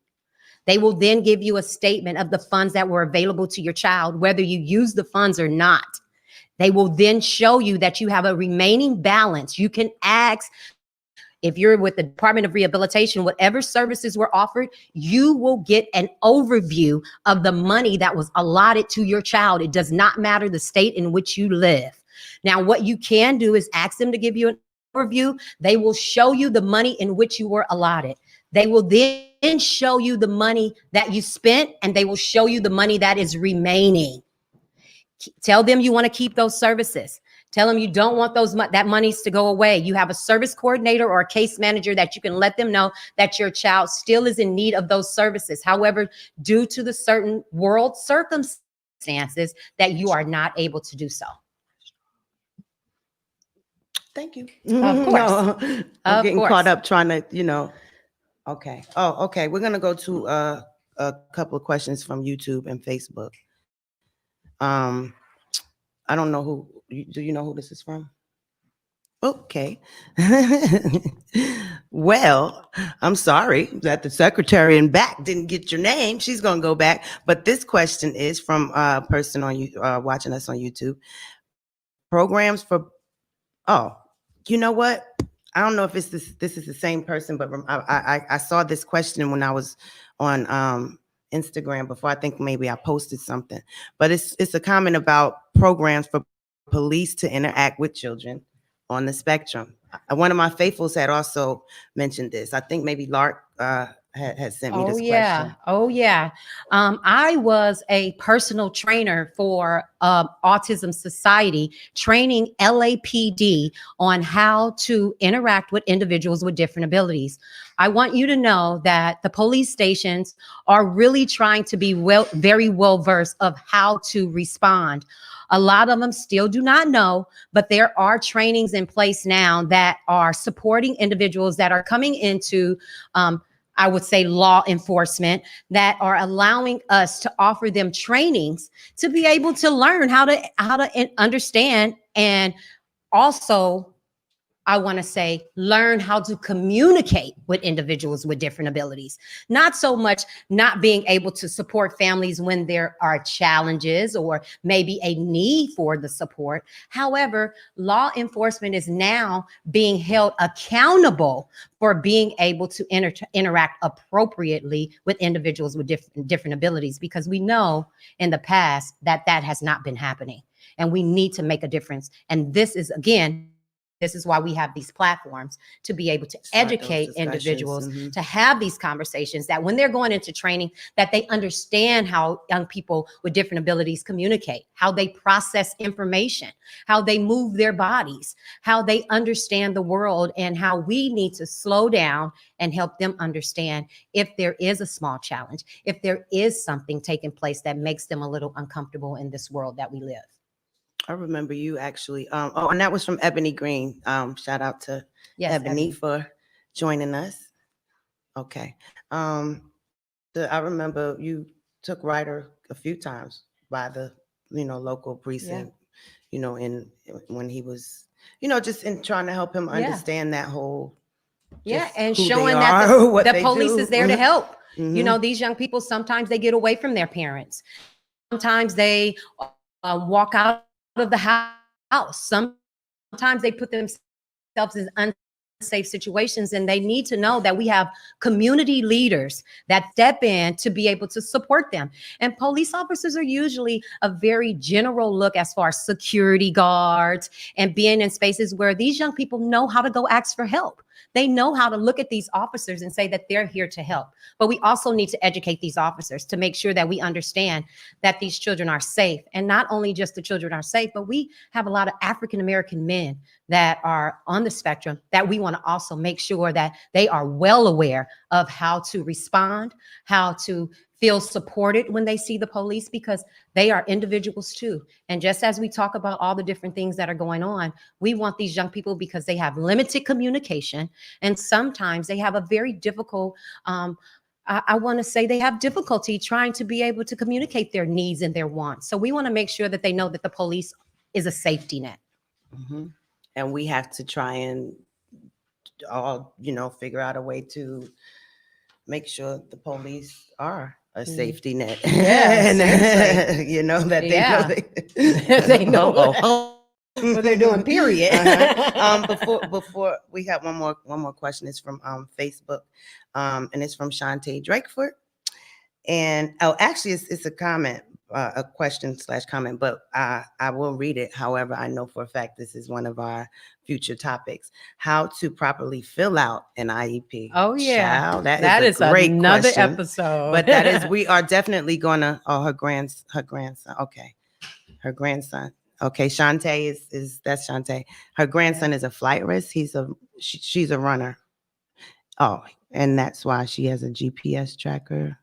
They will then give you a statement of the funds that were available to your child, whether you use the funds or not. They will then show you that you have a remaining balance. You can ask If you're with the Department of Rehabilitation, whatever services were offered, you will get an overview of the money that was allotted to your child. It does not matter the state in which you live. Now, what you can do is ask them to give you an overview. They will show you the money in which you were allotted. They will then show you the money that you spent, and they will show you the money that is remaining. Tell them you want to keep those services. Tell them you don't want that monies to go away. You have a service coordinator or a case manager that you can let them know that your child still is in need of those services. However, due to the certain world circumstances, that you are not able to do so. Thank you. Of course. No, I'm Of getting course. caught up trying to, okay. Oh, okay. We're going to go to a couple of questions from YouTube and Facebook. I don't know do you know who this is from? Okay. Well, I'm sorry that the secretary in back didn't get your name. She's going to go back. But this question is from a person watching us on YouTube. Programs for, you know what? I don't know if this is the same person, but I saw this question when I was on Instagram before. I think maybe I posted something, but it's a comment about programs for police to interact with children on the spectrum. One of my faithfuls had also mentioned this. I think maybe Lark had sent me this question. Oh, yeah. I was a personal trainer for Autism Society, training LAPD on how to interact with individuals with different abilities. I want you to know that the police stations are really trying to be very well versed of how to respond. A lot of them still do not know, but there are trainings in place now that are supporting individuals that are coming into I would say law enforcement, that are allowing us to offer them trainings to be able to learn how to understand, and also I want to say learn how to communicate with individuals with different abilities. Not so much not being able to support families when there are challenges or maybe a need for the support. However, law enforcement is now being held accountable for being able to interact appropriately with individuals with different abilities, because we know in the past that has not been happening, and we need to make a difference. And this is why we have these platforms, to be able to educate individuals, to have these conversations, that when they're going into training, that they understand how young people with different abilities communicate, how they process information, how they move their bodies, how they understand the world, and how we need to slow down and help them understand if there is a small challenge, if there is something taking place that makes them a little uncomfortable in this world that we live. I remember you actually. And that was from Ebony Green. Shout out to Ebony for joining us. Okay. I remember you took Ryder a few times by the local precinct. When he was just in trying to help him understand that whole. And showing that the police is there to help. Mm-hmm. These young people, sometimes they get away from their parents. Sometimes they walk out of the house. Sometimes they put themselves in unsafe situations, and they need to know that we have community leaders that step in to be able to support them. And police officers are usually a very general look as far as security guards and being in spaces where these young people know how to go ask for help. They know how to look at these officers and say that they're here to help. But we also need to educate these officers to make sure that we understand that these children are safe. And not only just the children are safe, but we have a lot of African-American men that are on the spectrum that we want to also make sure that they are well aware of how to respond, how to feel supported when they see the police, because they are individuals too. And just as we talk about all the different things that are going on, we want these young people, because they have limited communication, and sometimes they have a very difficult, I want to say they have difficulty trying to be able to communicate their needs and their wants. So we want to make sure that they know that the police is a safety net. Mm-hmm. And we have to try and all, figure out a way to make sure the police are a safety net. Yeah, and, that they know they know. what they're doing, period. Before we have one more question. It's from Facebook, and it's from Shantae Drakeford. And actually, it's a comment, a question/comment, but I will read it. However, I know for a fact this is one of our future topics: how to properly fill out an IEP. Oh yeah, Child, that is a great another question. episode. But that is, we are definitely gonna. Oh, her grandson. Okay, her grandson. Okay, Shantae is that's Shantae. Her grandson is a flight risk. She's a runner. Oh, and that's why she has a GPS tracker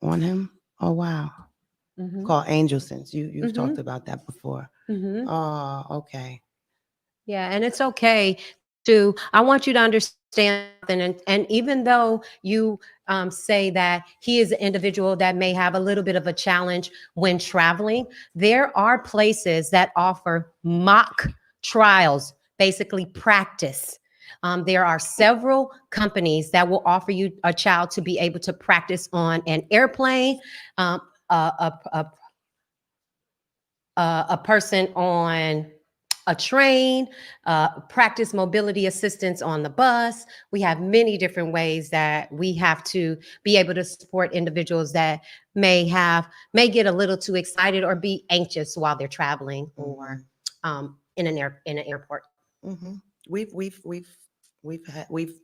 on him. Oh wow. Called Angel Sense. You've talked about that before. Oh, okay. Yeah, and it's okay to, I want you to understand, and even though you say that he is an individual that may have a little bit of a challenge when traveling, there are places that offer mock trials, basically practice. There are several companies that will offer you a child to be able to practice on an airplane, a person on a train, practice mobility assistance on the bus. We have many different ways that we have to be able to support individuals that may get a little too excited or be anxious while they're traveling or in an airport. Mm-hmm. We've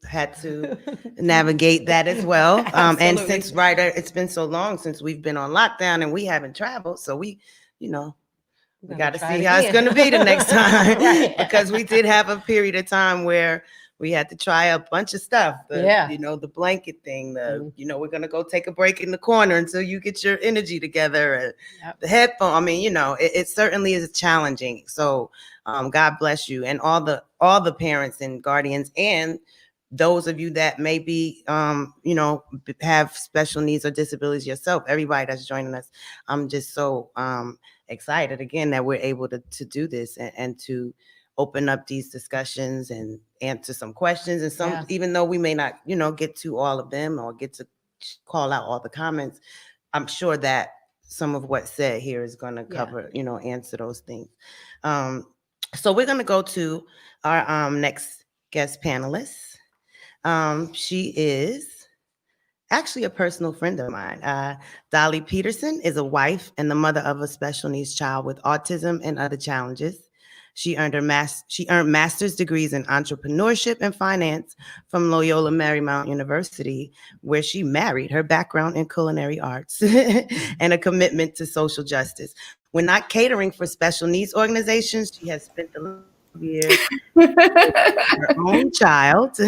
had to navigate that as well. And since Ryder, it's been so long since we've been on lockdown and we haven't traveled, so we got to see how it's going to be the next time. Right. Because we did have a period of time where we had to try a bunch of stuff. The blanket thing, we're going to go take a break in the corner until you get your energy together. And the headphone. I mean, it certainly is challenging. So God bless you and all the parents and guardians and those of you that maybe, have special needs or disabilities yourself, everybody that's joining us. I'm just so excited again that we're able to do this and to open up these discussions and answer some questions. And some, even though we may not, get to all of them or get to call out all the comments, I'm sure that some of what's said here is going to cover, answer those things. So we're going to go to our next guest panelist. She is actually a personal friend of mine. Dolly Peterson is a wife and the mother of a special needs child with autism and other challenges. She earned master's degrees in entrepreneurship and finance from Loyola Marymount University, where she married her background in culinary arts and a commitment to social justice. When not catering for special needs organizations, she has spent the years her own child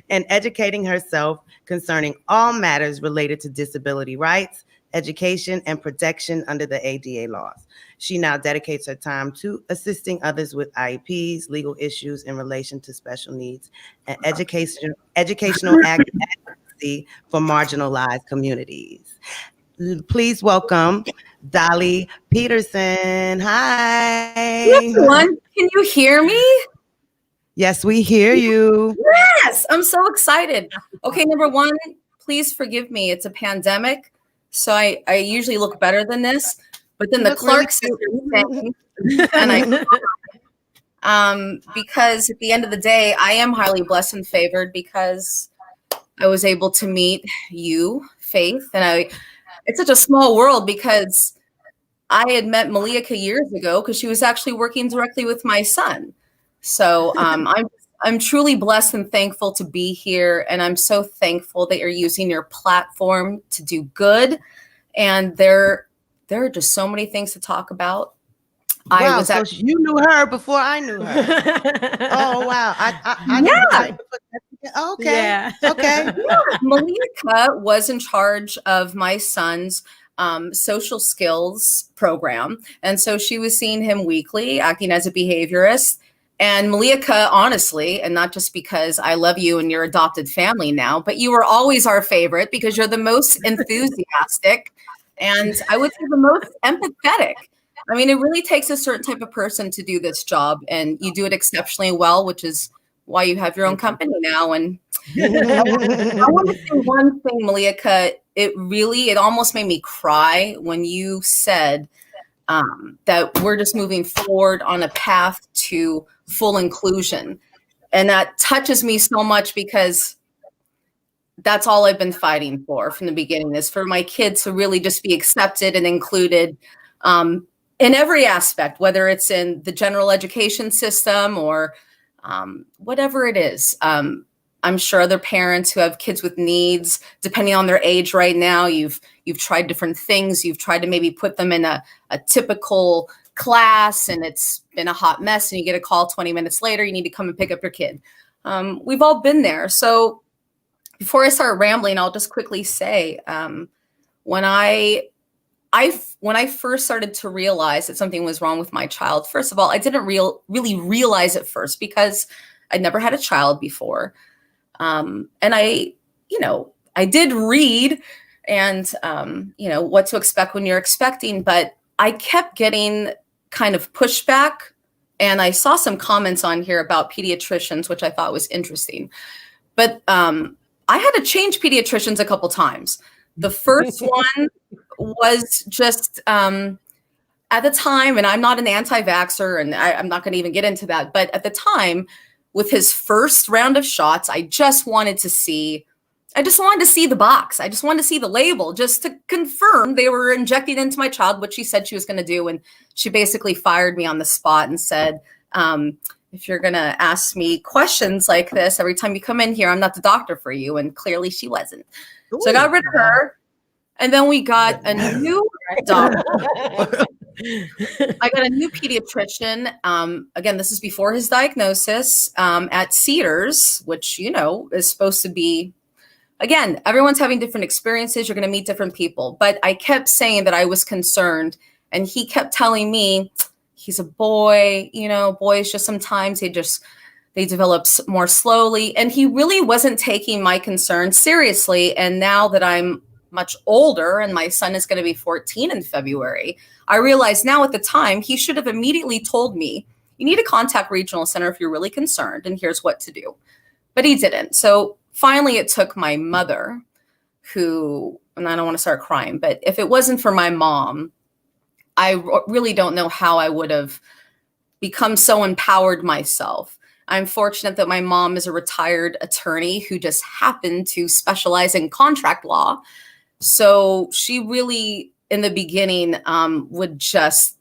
and educating herself concerning all matters related to disability rights, education, and protection under the ADA laws. She now dedicates her time to assisting others with IEPs, legal issues in relation to special needs, and educational advocacy for marginalized communities. Please welcome Dolly Peterson. Hi. Hey everyone, can you hear me? Yes, we hear you. Yes, I'm so excited. Okay, number one, please forgive me. It's a pandemic, so I usually look better than this. But then the clerk said everything, and because at the end of the day, I am highly blessed and favored because I was able to meet you, Faith, and it's such a small world because I had met Malika years ago because she was actually working directly with my son. So I'm truly blessed and thankful to be here, and I'm so thankful that you're using your platform to do good. And there are just so many things to talk about. Wow, so you knew her before I knew her. Oh wow! Okay. Yeah. Okay. Yeah. Malika was in charge of my son's social skills program, and so she was seeing him weekly, acting as a behaviorist. And Malika, honestly, and not just because I love you and your adopted family now, but you were always our favorite because you're the most enthusiastic and I would say the most empathetic. I mean, it really takes a certain type of person to do this job, and you do it exceptionally well, which is why you have your own company now. And I want to say one thing, Malika, it almost made me cry when you said that we're just moving forward on a path to full inclusion. And that touches me so much because that's all I've been fighting for from the beginning, is for my kids to really just be accepted and included in every aspect, whether it's in the general education system or whatever it is. I'm sure other parents who have kids with needs, depending on their age right now, you've tried different things. You've tried to maybe put them in a typical class and it's been a hot mess and you get a call 20 minutes later, you need to come and pick up your kid. We've all been there. So before I start rambling, I'll just quickly say, when I first started to realize that something was wrong with my child, first of all, I didn't really realize it first because I'd never had a child before. And I did read and, what to expect when you're expecting, but I kept getting kind of pushback. And I saw some comments on here about pediatricians, which I thought was interesting. But I had to change pediatricians a couple times. The first one was just at the time, and I'm not an anti-vaxxer, and I'm not going to even get into that. But at the time, with his first round of shots, I just wanted to see the box. I just wanted to see the label just to confirm they were injecting into my child what she said she was going to do. And she basically fired me on the spot and said, if you're going to ask me questions like this every time you come in here, I'm not the doctor for you. And clearly she wasn't. Ooh, so I got rid of her. And then we got a new doctor. I got a new pediatrician. Again, this is before his diagnosis at Cedars, which, is supposed to be, again, everyone's having different experiences. You're going to meet different people. But I kept saying that I was concerned. And he kept telling me, he's a boy, boys just sometimes they develop more slowly. And he really wasn't taking my concern seriously. And now that I'm much older and my son is going to be 14 in February, I realize now at the time he should have immediately told me, you need to contact regional center if you're really concerned and here's what to do. But he didn't. So finally it took my mother who, and I don't want to start crying, but if it wasn't for my mom, I really don't know how I would have become so empowered myself. I'm fortunate that my mom is a retired attorney who just happened to specialize in contract law. So she really, in the beginning, would just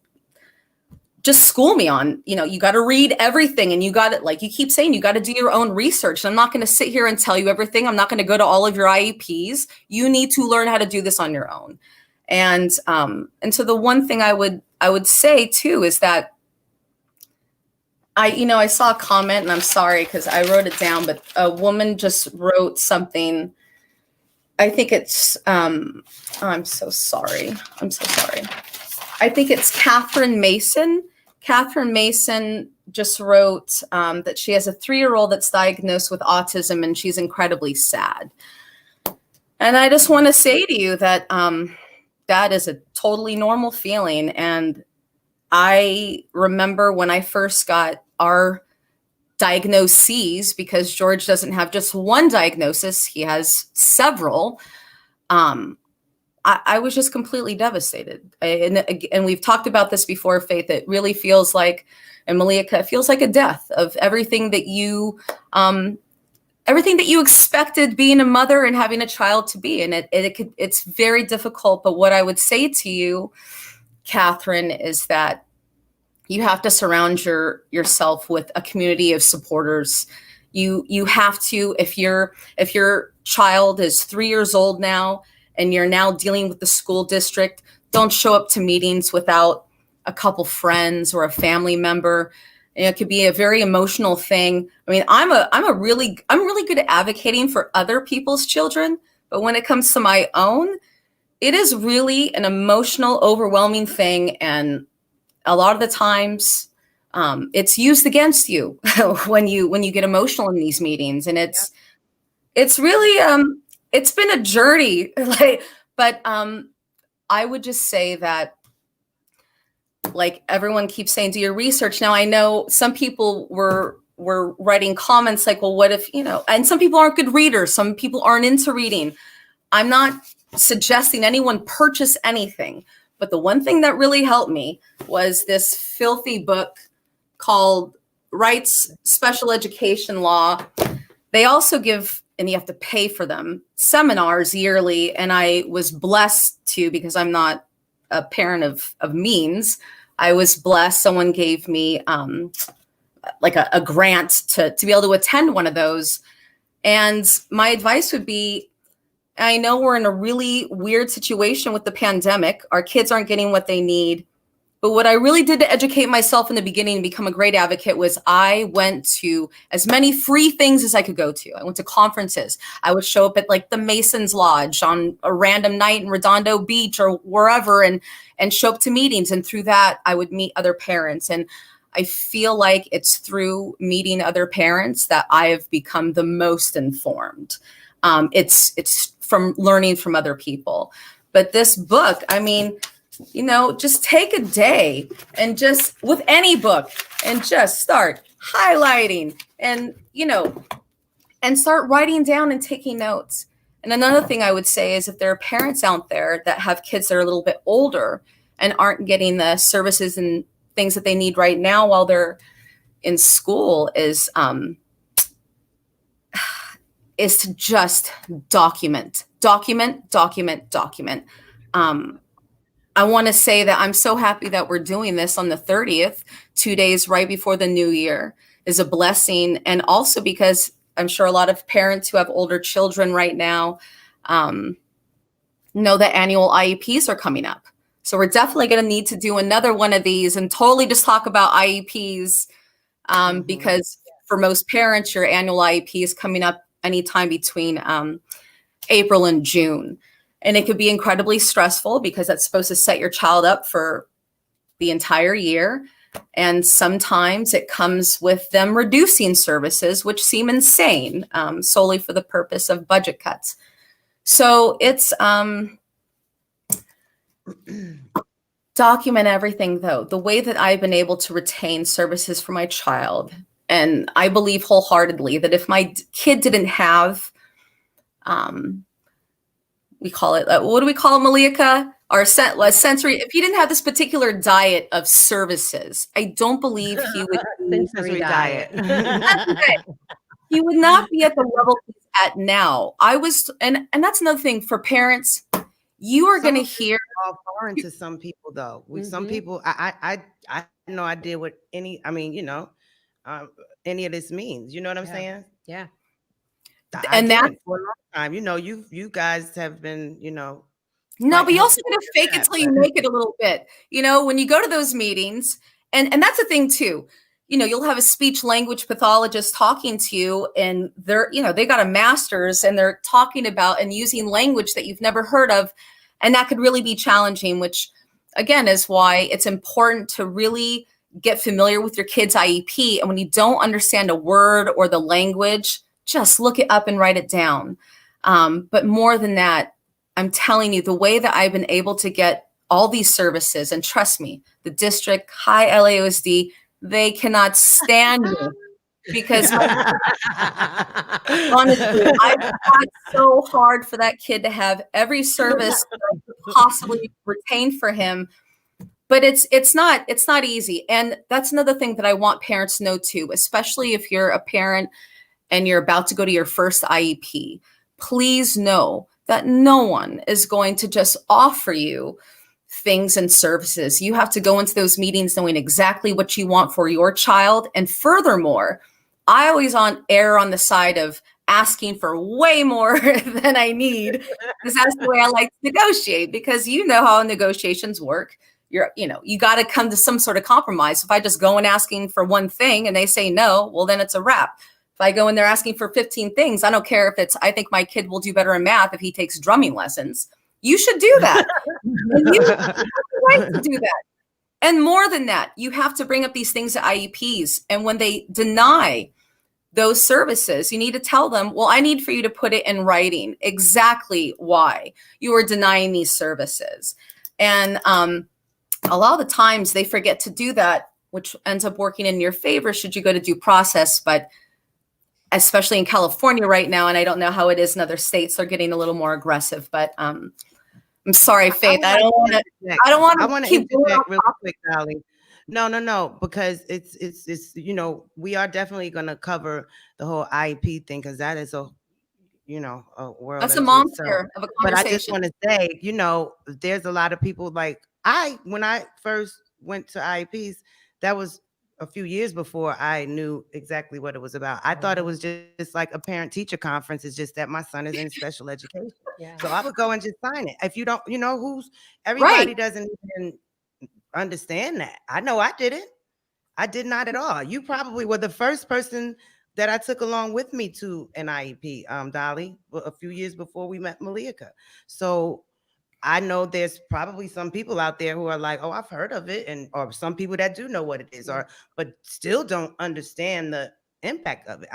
school me on, you got to read everything and you got to, like you keep saying, you got to do your own research. I'm not going to sit here and tell you everything. I'm not going to go to all of your IEPs. You need to learn how to do this on your own. And so the one thing I would say too is that I saw a comment, and I'm sorry because I wrote it down, but a woman just wrote something. I think it's I'm so sorry. I think it's Catherine Mason. Catherine Mason just wrote that she has a 3-year-old that's diagnosed with autism, and she's incredibly sad. And I just want to say to you that that is a totally normal feeling. And I remember when I first got our diagnoses, because George doesn't have just one diagnosis, he has several. I was just completely devastated. And we've talked about this before, Faith. It really feels like, and Malika, it feels like a death of everything that you expected being a mother and having a child to be. And it's very difficult. But what I would say to you, Catherine, is that you have to surround yourself with a community of supporters. You have to, if your child is 3 years old now and you're now dealing with the school district, don't show up to meetings without a couple friends or a family member. And it could be a very emotional thing. I mean, I'm really good at advocating for other people's children, but when it comes to my own, it is really an emotional, overwhelming thing. And a lot of the times it's used against you when you get emotional in these meetings. And it's really, it's been a journey, but I would just say that, like everyone keeps saying, do your research. Now, I know some people were writing comments like, well, what if, and some people aren't good readers. Some people aren't into reading. I'm not suggesting anyone purchase anything, But the one thing that really helped me was this filthy book called Rights, Special Education Law. They also give, and you have to pay for them, seminars yearly. And I was blessed to, because I'm not a parent of means, I was blessed. Someone gave me like a grant to be able to attend one of those. And my advice would be, I know we're in a really weird situation with the pandemic. Our kids aren't getting what they need. But what I really did to educate myself in the beginning and become a great advocate was I went to as many free things as I could go to. I went to conferences. I would show up at like the Masons Lodge on a random night in Redondo Beach or wherever and show up to meetings. And through that, I would meet other parents. And I feel like it's through meeting other parents that I have become the most informed. It's from learning from other people. But this book, I mean, you know, just take a day and just with any book and just start highlighting and, you know, and start writing down and taking notes. And another thing I would say is if there are parents out there that have kids that are a little bit older and aren't getting the services and things that they need right now while they're in school is to just document. I want to say that I'm so happy that we're doing this on the 30th, 2 days right before the new year is a blessing. And also because I'm sure a lot of parents who have older children right now know that annual IEPs are coming up. So we're definitely going to need to do another one of these and totally just talk about IEPs because for most parents, your annual IEP is coming up anytime between April and June. And it could be incredibly stressful because that's supposed to set your child up for the entire year. And sometimes it comes with them reducing services, which seem insane, solely for the purpose of budget cuts. So it's document everything, though. The way that I've been able to retain services for my child, and I believe wholeheartedly that if my kid didn't have we call it, what do we call it, Malika? Our sensory, if he didn't have this particular diet of services, I don't believe he would be Sensory diet. he would not be at the level he's at now. And that's another thing for parents. You are going to hear all foreign to some people, though. Some people, I have no idea what any of this means. You know what I'm saying? Yeah. And that for a long time, you know, you guys have been, no, but you also got to fake it till you make it a little bit. You know, when you go to those meetings, and that's the thing too. You know, you'll have a speech language pathologist talking to you, and they got a master's, and they're talking about and using language that you've never heard of, and that could really be challenging. Which, again, is why it's important to really get familiar with your kid's IEP. And when you don't understand a word or the language, just look it up and write it down. But more than that, I'm telling you, the way that I've been able to get all these services, and trust me, the district, high LAOSD, they cannot stand me because honestly, I've fought so hard for that kid to have every service that I could possibly retain for him. But it's not easy. And that's another thing that I want parents to know too, especially if you're a parent and you're about to go to your first IEP, please know that no one is going to just offer you things and services. You have to go into those meetings knowing exactly what you want for your child. And furthermore, I always err on the side of asking for way more than I need, because that's the way I like to negotiate, because you know how negotiations work. You got to come to some sort of compromise. If I just go in asking for one thing and they say no, well, then it's a wrap. If I go in there asking for 15 things, I don't care if I think my kid will do better in math if he takes drumming lessons. You should do that. And you have the right to do that. And more than that, you have to bring up these things at IEPs. And when they deny those services, you need to tell them, well, I need for you to put it in writing exactly why you are denying these services. And a lot of the times they forget to do that, which ends up working in your favor should you go to due process. But especially in California right now, and I don't know how it is in other states, they're getting a little more aggressive. But I'm sorry, Faith. I don't want to. I don't I want want to to keep going interject off real topic. quick, Dolly. No, because it's we are definitely going to cover the whole IEP thing because that is a a world That's a unto itself. monster of a But I just conversation. want to say, there's a lot of people like when I first went to IEPs, that was a few years before I knew exactly what it was about. I thought it was just like a parent teacher conference. It's just that my son is in special education. Yeah. So I would go and just sign it. If you don't, everybody Right. doesn't even understand that. I know I didn't. I did not at all. You probably were the first person that I took along with me to an IEP, Dolly, a few years before we met Malika. So I know there's probably some people out there who are like, oh, I've heard of it, or some people that do know what it is, but still don't understand the impact of it.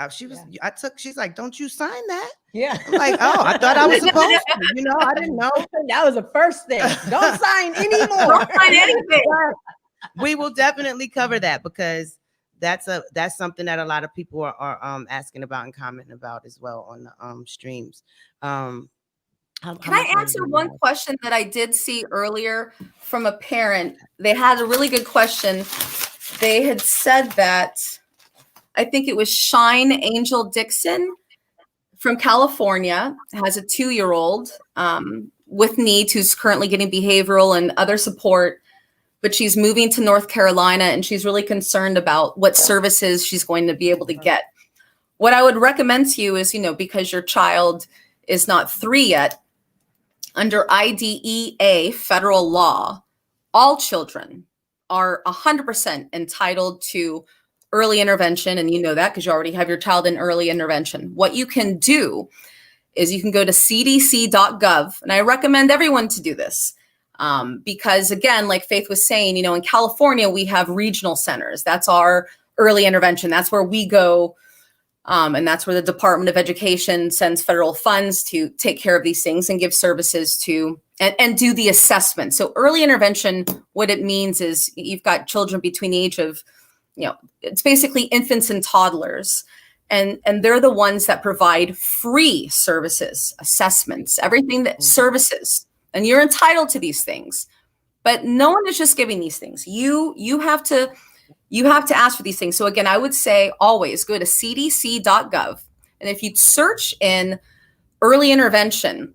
She's like, don't you sign that? Yeah. I'm like, oh, I thought I was supposed to, I didn't know. That was the first thing. Don't sign anymore. Don't sign anything. We will definitely cover that because that's something that a lot of people are asking about and commenting about as well on the streams. Can I answer one question that I did see earlier from a parent? They had a really good question. They had said that, I think it was Shine Angel Dixon from California, has a 2-year-old with needs who's currently getting behavioral and other support, but she's moving to North Carolina and she's really concerned about what services she's going to be able to get. What I would recommend to you is, because your child is not 3 yet, under IDEA federal law, all children are 100% entitled to early intervention. And you know that because you already have your child in early intervention. What you can do is you can go to cdc.gov. And I recommend everyone to do this because, again, like Faith was saying, in California, we have regional centers. That's our early intervention. That's where we go. And that's where the Department of Education sends federal funds to take care of these things and give services to and do the assessment. So early intervention, what it means is you've got children between the age of, it's basically infants and toddlers. And they're the ones that provide free services, assessments, everything that services. And you're entitled to these things. But no one is just giving these things. You have to ask for these things. So again, I would say always go to cdc.gov. And if you search in early intervention,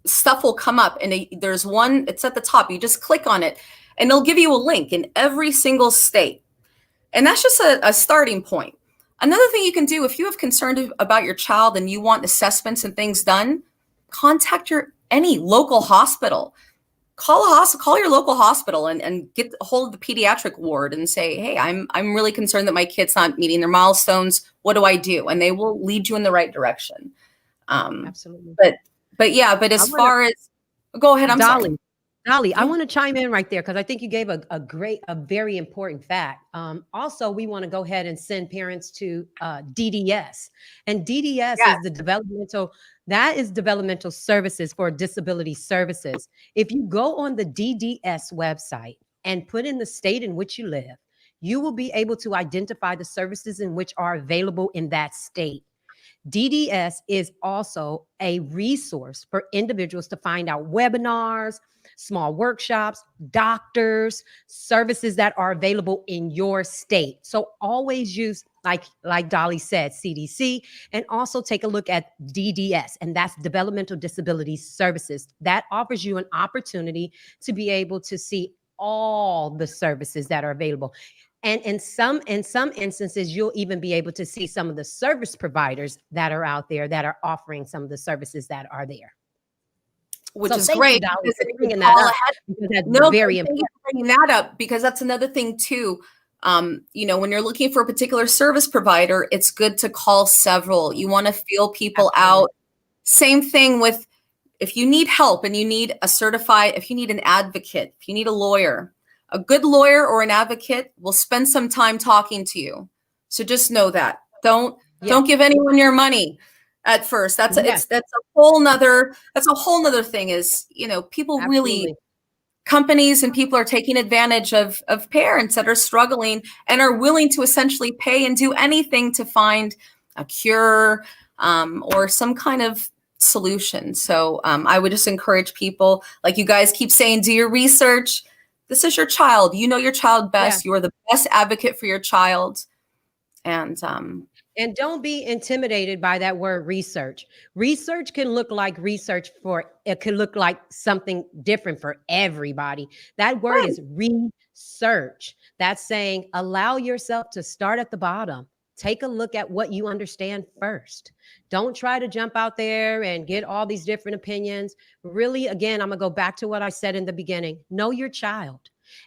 stuff will come up and there's one, it's at the top. You just click on it and it'll give you a link in every single state. And that's just a starting point. Another thing you can do, if you have concern about your child and you want assessments and things done, contact any local hospital. Call your local hospital and get a hold of the pediatric ward and say, hey, I'm really concerned that my kid's not meeting their milestones. What do I do? And they will lead you in the right direction. Absolutely. But as far as, go ahead. I'm sorry. Dolly, I want to chime in right there because I think you gave a very important fact. Also, we want to go ahead and send parents to DDS, and DDS is the developmental services for disability services. If you go on the DDS website and put in the state in which you live, you will be able to identify the services in which are available in that state. DDS is also a resource for individuals to find out webinars, small workshops, doctors, services that are available in your state. So always use, like Dolly said, CDC, and also take a look at DDS, and that's Developmental Disabilities Services. That offers you an opportunity to be able to see all the services that are available. And in some instances, you'll even be able to see some of the service providers that are out there that are offering some of the services that are there. Which is great. Because bringing that up, because that's very important. Bringing that up because that's another thing too. When you're looking for a particular service provider, it's good to call several. You want to feel people out. Same thing with if you need help and you need if you need an advocate, if you need a lawyer. A good lawyer or an advocate will spend some time talking to you. So just know that. Don't give anyone your money at first. That's a whole nother thing is, people really, companies and people are taking advantage of parents that are struggling and are willing to essentially pay and do anything to find a cure or some kind of solution. So I would just encourage people, like you guys keep saying, do your research. This is your child. You know your child best. You are the best advocate for your child. And don't be intimidated by that word research. Research can look like it can look like something different for everybody. That word is research. That's saying allow yourself to start at the bottom. Take a look at what you understand first. Don't try to jump out there and get all these different opinions. Really, again, I'm going to go back to what I said in the beginning. Know your child.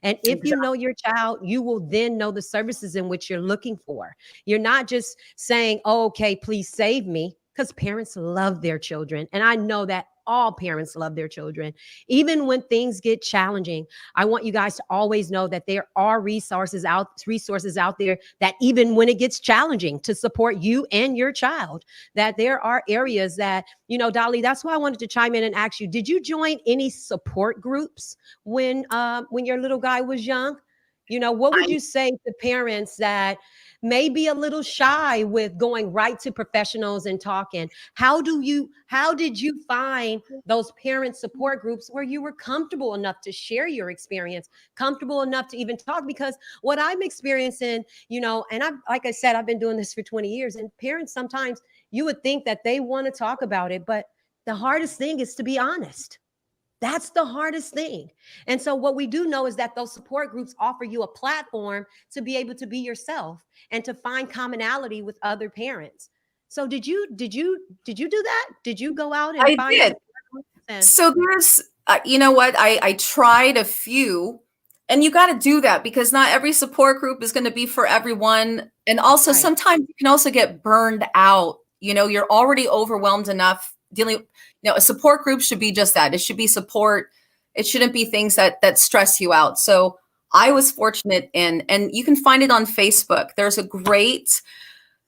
And if you know your child, you will then know the services in which you're looking for. You're not just saying, oh, okay, please save me, because parents love their children. And I know that all parents love their children. Even when things get challenging, I want you guys to always know that there are resources out there that even when it gets challenging to support you and your child, that there are areas that, Dolly, that's why I wanted to chime in and ask you, did you join any support groups when your little guy was young? What would you say to parents that may be a little shy with going right to professionals and talking? How did you find those parent support groups where you were comfortable enough to share your experience, comfortable enough to even talk? Because what I'm experiencing, and like I said, I've been doing this for 20 years, and parents, sometimes you would think that they want to talk about it, but the hardest thing is to be honest. That's the hardest thing. And so what we do know is that those support groups offer you a platform to be able to be yourself and to find commonality with other parents. So did you do that? Did you go out and find support groups? So there's, you know what? I tried a few, and you got to do that because not every support group is going to be for everyone. And also sometimes you can also get burned out. You're already overwhelmed enough dealing. A support group should be just that. It should be support. It shouldn't be things that stress you out. So I was fortunate and you can find it on Facebook. There's a great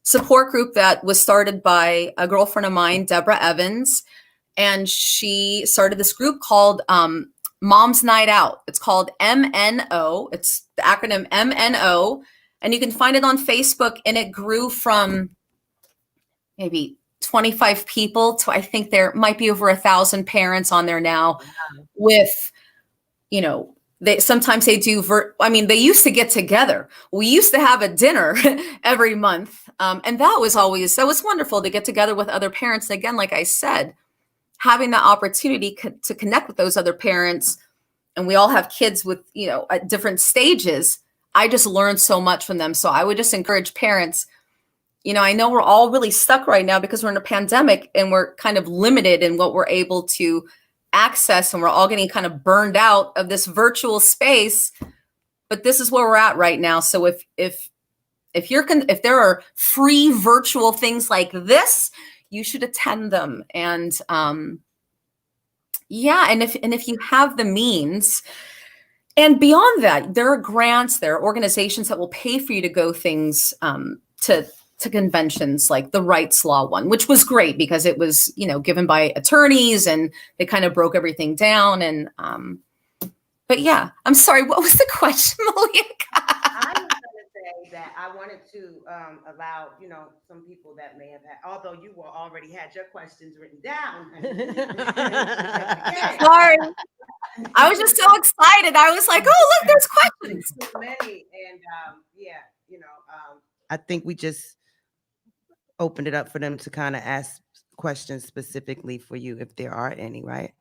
support group that was started by a girlfriend of mine, Deborah Evans, and she started this group called Mom's Night Out. It's called MNO. It's the acronym MNO, and you can find it on Facebook. And it grew from maybe 25 people to, I think there might be over 1,000 parents on there now. With, sometimes they do, they used to get together. We used to have a dinner every month. And that was wonderful to get together with other parents. And again, like I said, having the opportunity to connect with those other parents, and we all have kids with, at different stages. I just learned so much from them. So I would just encourage parents. I know we're all really stuck right now because we're in a pandemic and we're kind of limited in what we're able to access, and we're all getting kind of burned out of this virtual space. But this is where we're at right now. So if there are free virtual things like this, you should attend them. And and if you have the means. And beyond that, there are grants, there are organizations that will pay for you to go things to conventions, like the rights law one, which was great because it was, given by attorneys and they kind of broke everything down. And, but yeah, I'm sorry. What was the question, Malika? I was going to say that I wanted to allow, some people that may have had, although you already had your questions written down. Sorry. I was just so excited. I was like, oh, look, there's questions. So many. And I think we just opened it up for them to kind of ask questions specifically for you, if there are any, right?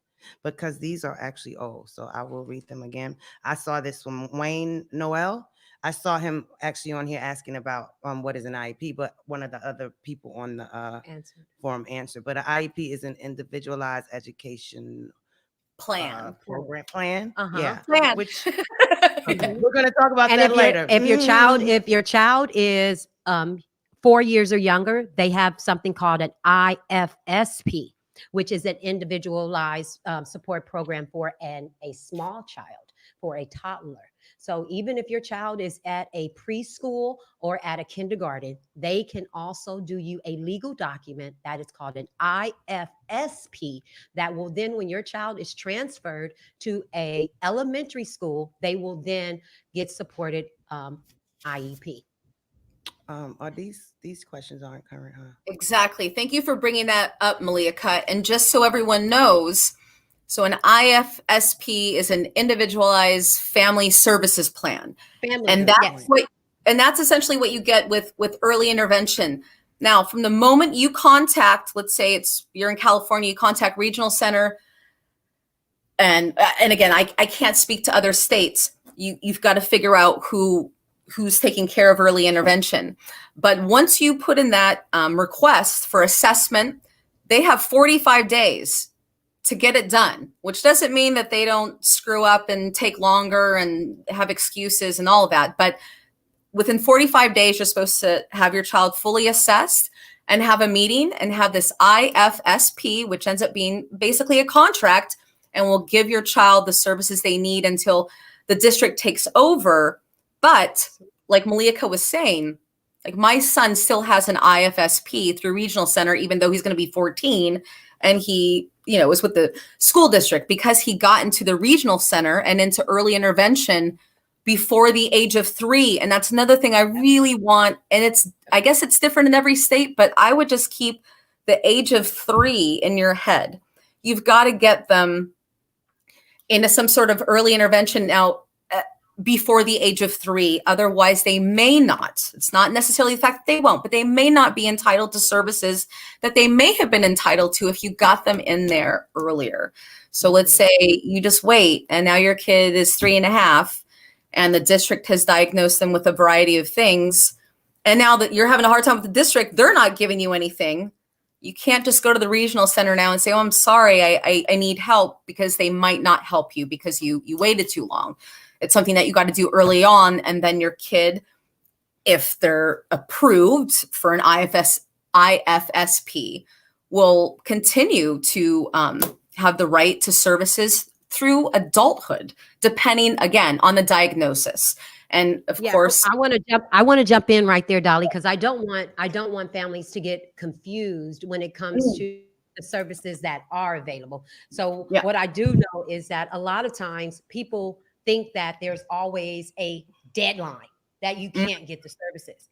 Because these are actually old, so I will read them again. I saw this from Wayne Noel. I saw him actually on here asking about what is an IEP, but one of the other people on the forum answered. But an IEP is an individualized education plan. Program plan. Yeah. Plan. Which we're going to talk about that later. If your child is 4 years or younger, they have something called an IFSP, which is an individualized support program for a small child, for a toddler. So even if your child is at a preschool or at a kindergarten, they can also do you a legal document that is called an IFSP that will then, when your child is transferred to a elementary school, they will then get supported IEP. Are these questions aren't current, huh? Exactly. Thank you for bringing that up, Malia Cut. And just so everyone knows, so an IFSP is an individualized family services plan. Family And group, that's yes. what and that's essentially what you get with early intervention. Now, from the moment you contact, let's say you're in California, you contact regional center, and again, I can't speak to other states. You've got to figure out who's taking care of early intervention. But once you put in that request for assessment, they have 45 days to get it done, which doesn't mean that they don't screw up and take longer and have excuses and all of that. But within 45 days, you're supposed to have your child fully assessed and have a meeting and have this IFSP, which ends up being basically a contract, and will give your child the services they need until the district takes over. But like Malika was saying, like my son still has an IFSP through regional center, even though he's going to be 14, and he, is with the school district because he got into the regional center and into early intervention before the age of 3. And that's another thing I really want. And I guess it's different in every state, but I would just keep the age of 3 in your head. You've got to get them into some sort of early intervention now before the age of 3. Otherwise, they may not. It's not necessarily the fact that they won't, but they may not be entitled to services that they may have been entitled to if you got them in there earlier. So let's say you just wait, and now your kid is 3.5, and the district has diagnosed them with a variety of things. And now that you're having a hard time with the district, they're not giving you anything. You can't just go to the regional center now and say, oh, I'm sorry, I need help, because they might not help you because you waited too long. It's something that you got to do early on. And then your kid, if they're approved for an IFSP, will continue to have the right to services through adulthood, depending, again, on the diagnosis. And of course, I want to jump in right there, Dolly, because I don't want families to get confused when it comes to the services that are available. So what I do know is that a lot of times people think that there's always a deadline that you can't get the services.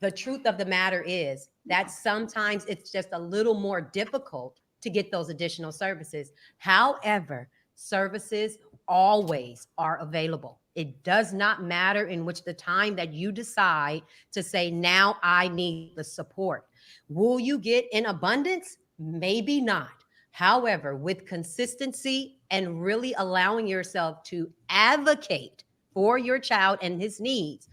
The truth of the matter is that sometimes it's just a little more difficult to get those additional services. However, services always are available. It does not matter in which the time that you decide to say, now I need the support. Will you get in abundance? Maybe not. However, with consistency and really allowing yourself to advocate for your child and his needs,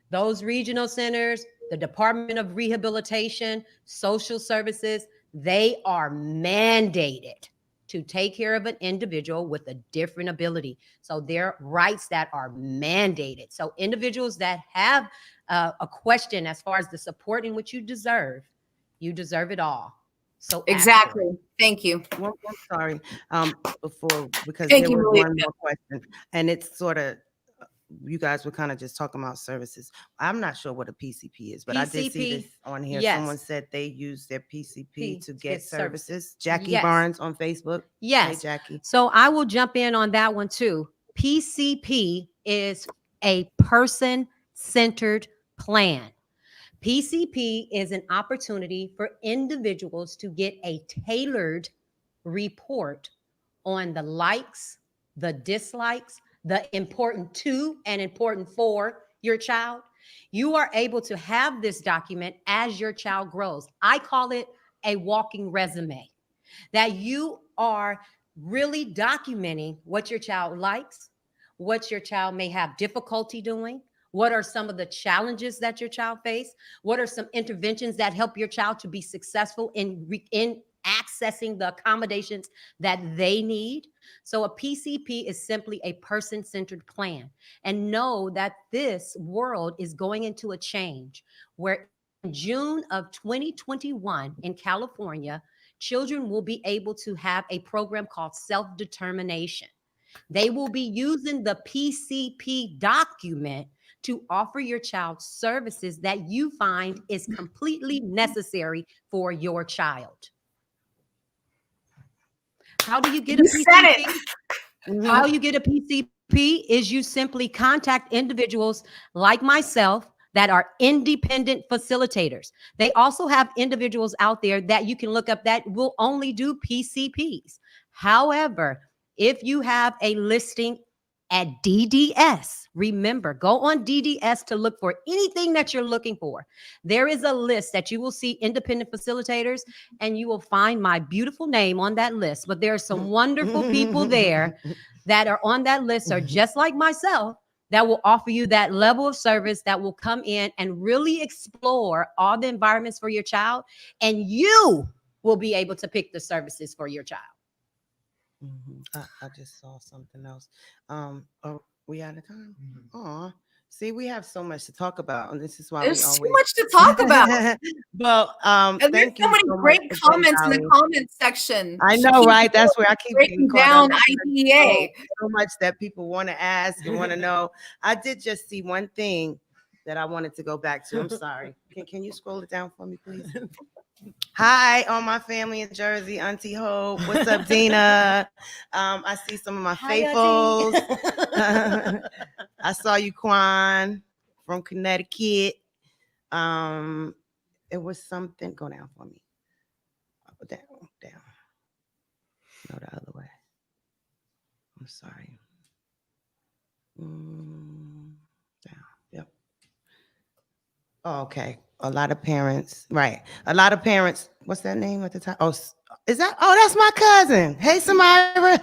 those regional centers, the Department of Rehabilitation, social services, they are mandated to take care of an individual with a different ability. So there are rights that are mandated. So individuals that have a question as far as the support in which you deserve it all. So exactly. Thank you. I'm sorry. Because Thank there you, was Malia. one more question, and it's sort of, you guys were kind of just talking about services. I'm not sure what a PCP is, but I did see this on here. Yes. Someone said they use their PCP to get services. services. Jackie Yes. Barnes on Facebook. Yes. Hey, Jackie. So I will jump in on that one too. PCP is a person-centered plan. PCP is an opportunity for individuals to get a tailored report on the likes, the dislikes, the important to and important for your child. You are able to have this document as your child grows. I call it a walking resume, that you are really documenting what your child likes, what your child may have difficulty doing, what are some of the challenges that your child face, what are some interventions that help your child to be successful in accessing the accommodations that they need. So a PCP is simply a person-centered plan. And know that this world is going into a change where in June of 2021 in California, children will be able to have a program called self-determination. They will be using the PCP document to offer your child services that you find is completely necessary for your child. How do you get a PCP? How you get a PCP is you simply contact individuals like myself that are independent facilitators. They also have individuals out there that you can look up that will only do PCPs. However, if you have a listing at DDS, remember, go on DDS to look for anything that you're looking for. There is a list that you will see independent facilitators, and you will find my beautiful name on that list. But there are some wonderful people there that are on that list, are just like myself, that will offer you that level of service, that will come in and really explore all the environments for your child, and you will be able to pick the services for your child. I just saw something else. Are we out of time? Aw. See, we have so much to talk about, and this is why There's we too always much to talk about. Well, And there's thank so you many so great much again, comments in the Dolly. comment section. I She know, keeps right? That's where I keep breaking getting caught down up. IDEA. So much that people want to ask and want to know. I did just see one thing that I wanted to go back to. I'm sorry. Can you scroll it down for me, please? Hi, all my family in Jersey, Auntie Hope. What's up, Dina? I see some of my faithfuls. I saw you, Quan, from Connecticut. It was something. Go down for me. Down. No, the other way. I'm sorry. Down. Yep. Oh, okay. A lot of parents, right? A lot of parents. What's that name at the top? Oh, is that? Oh, that's my cousin. Hey, Samira.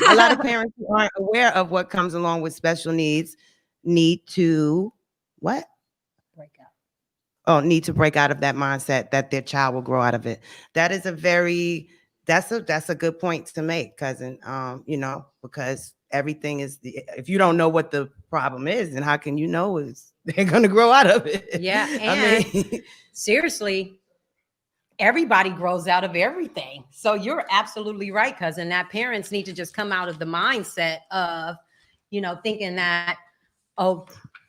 A lot of parents who aren't aware of what comes along with special needs need to what? Need to break out of that mindset that their child will grow out of it. That is that's a good point to make, cousin. Because everything is if you don't know what the problem is, then how can you know they're going to grow out of it? Yeah, and seriously, everybody grows out of everything. So you're absolutely right, cousin, that parents need to just come out of the mindset of, thinking that,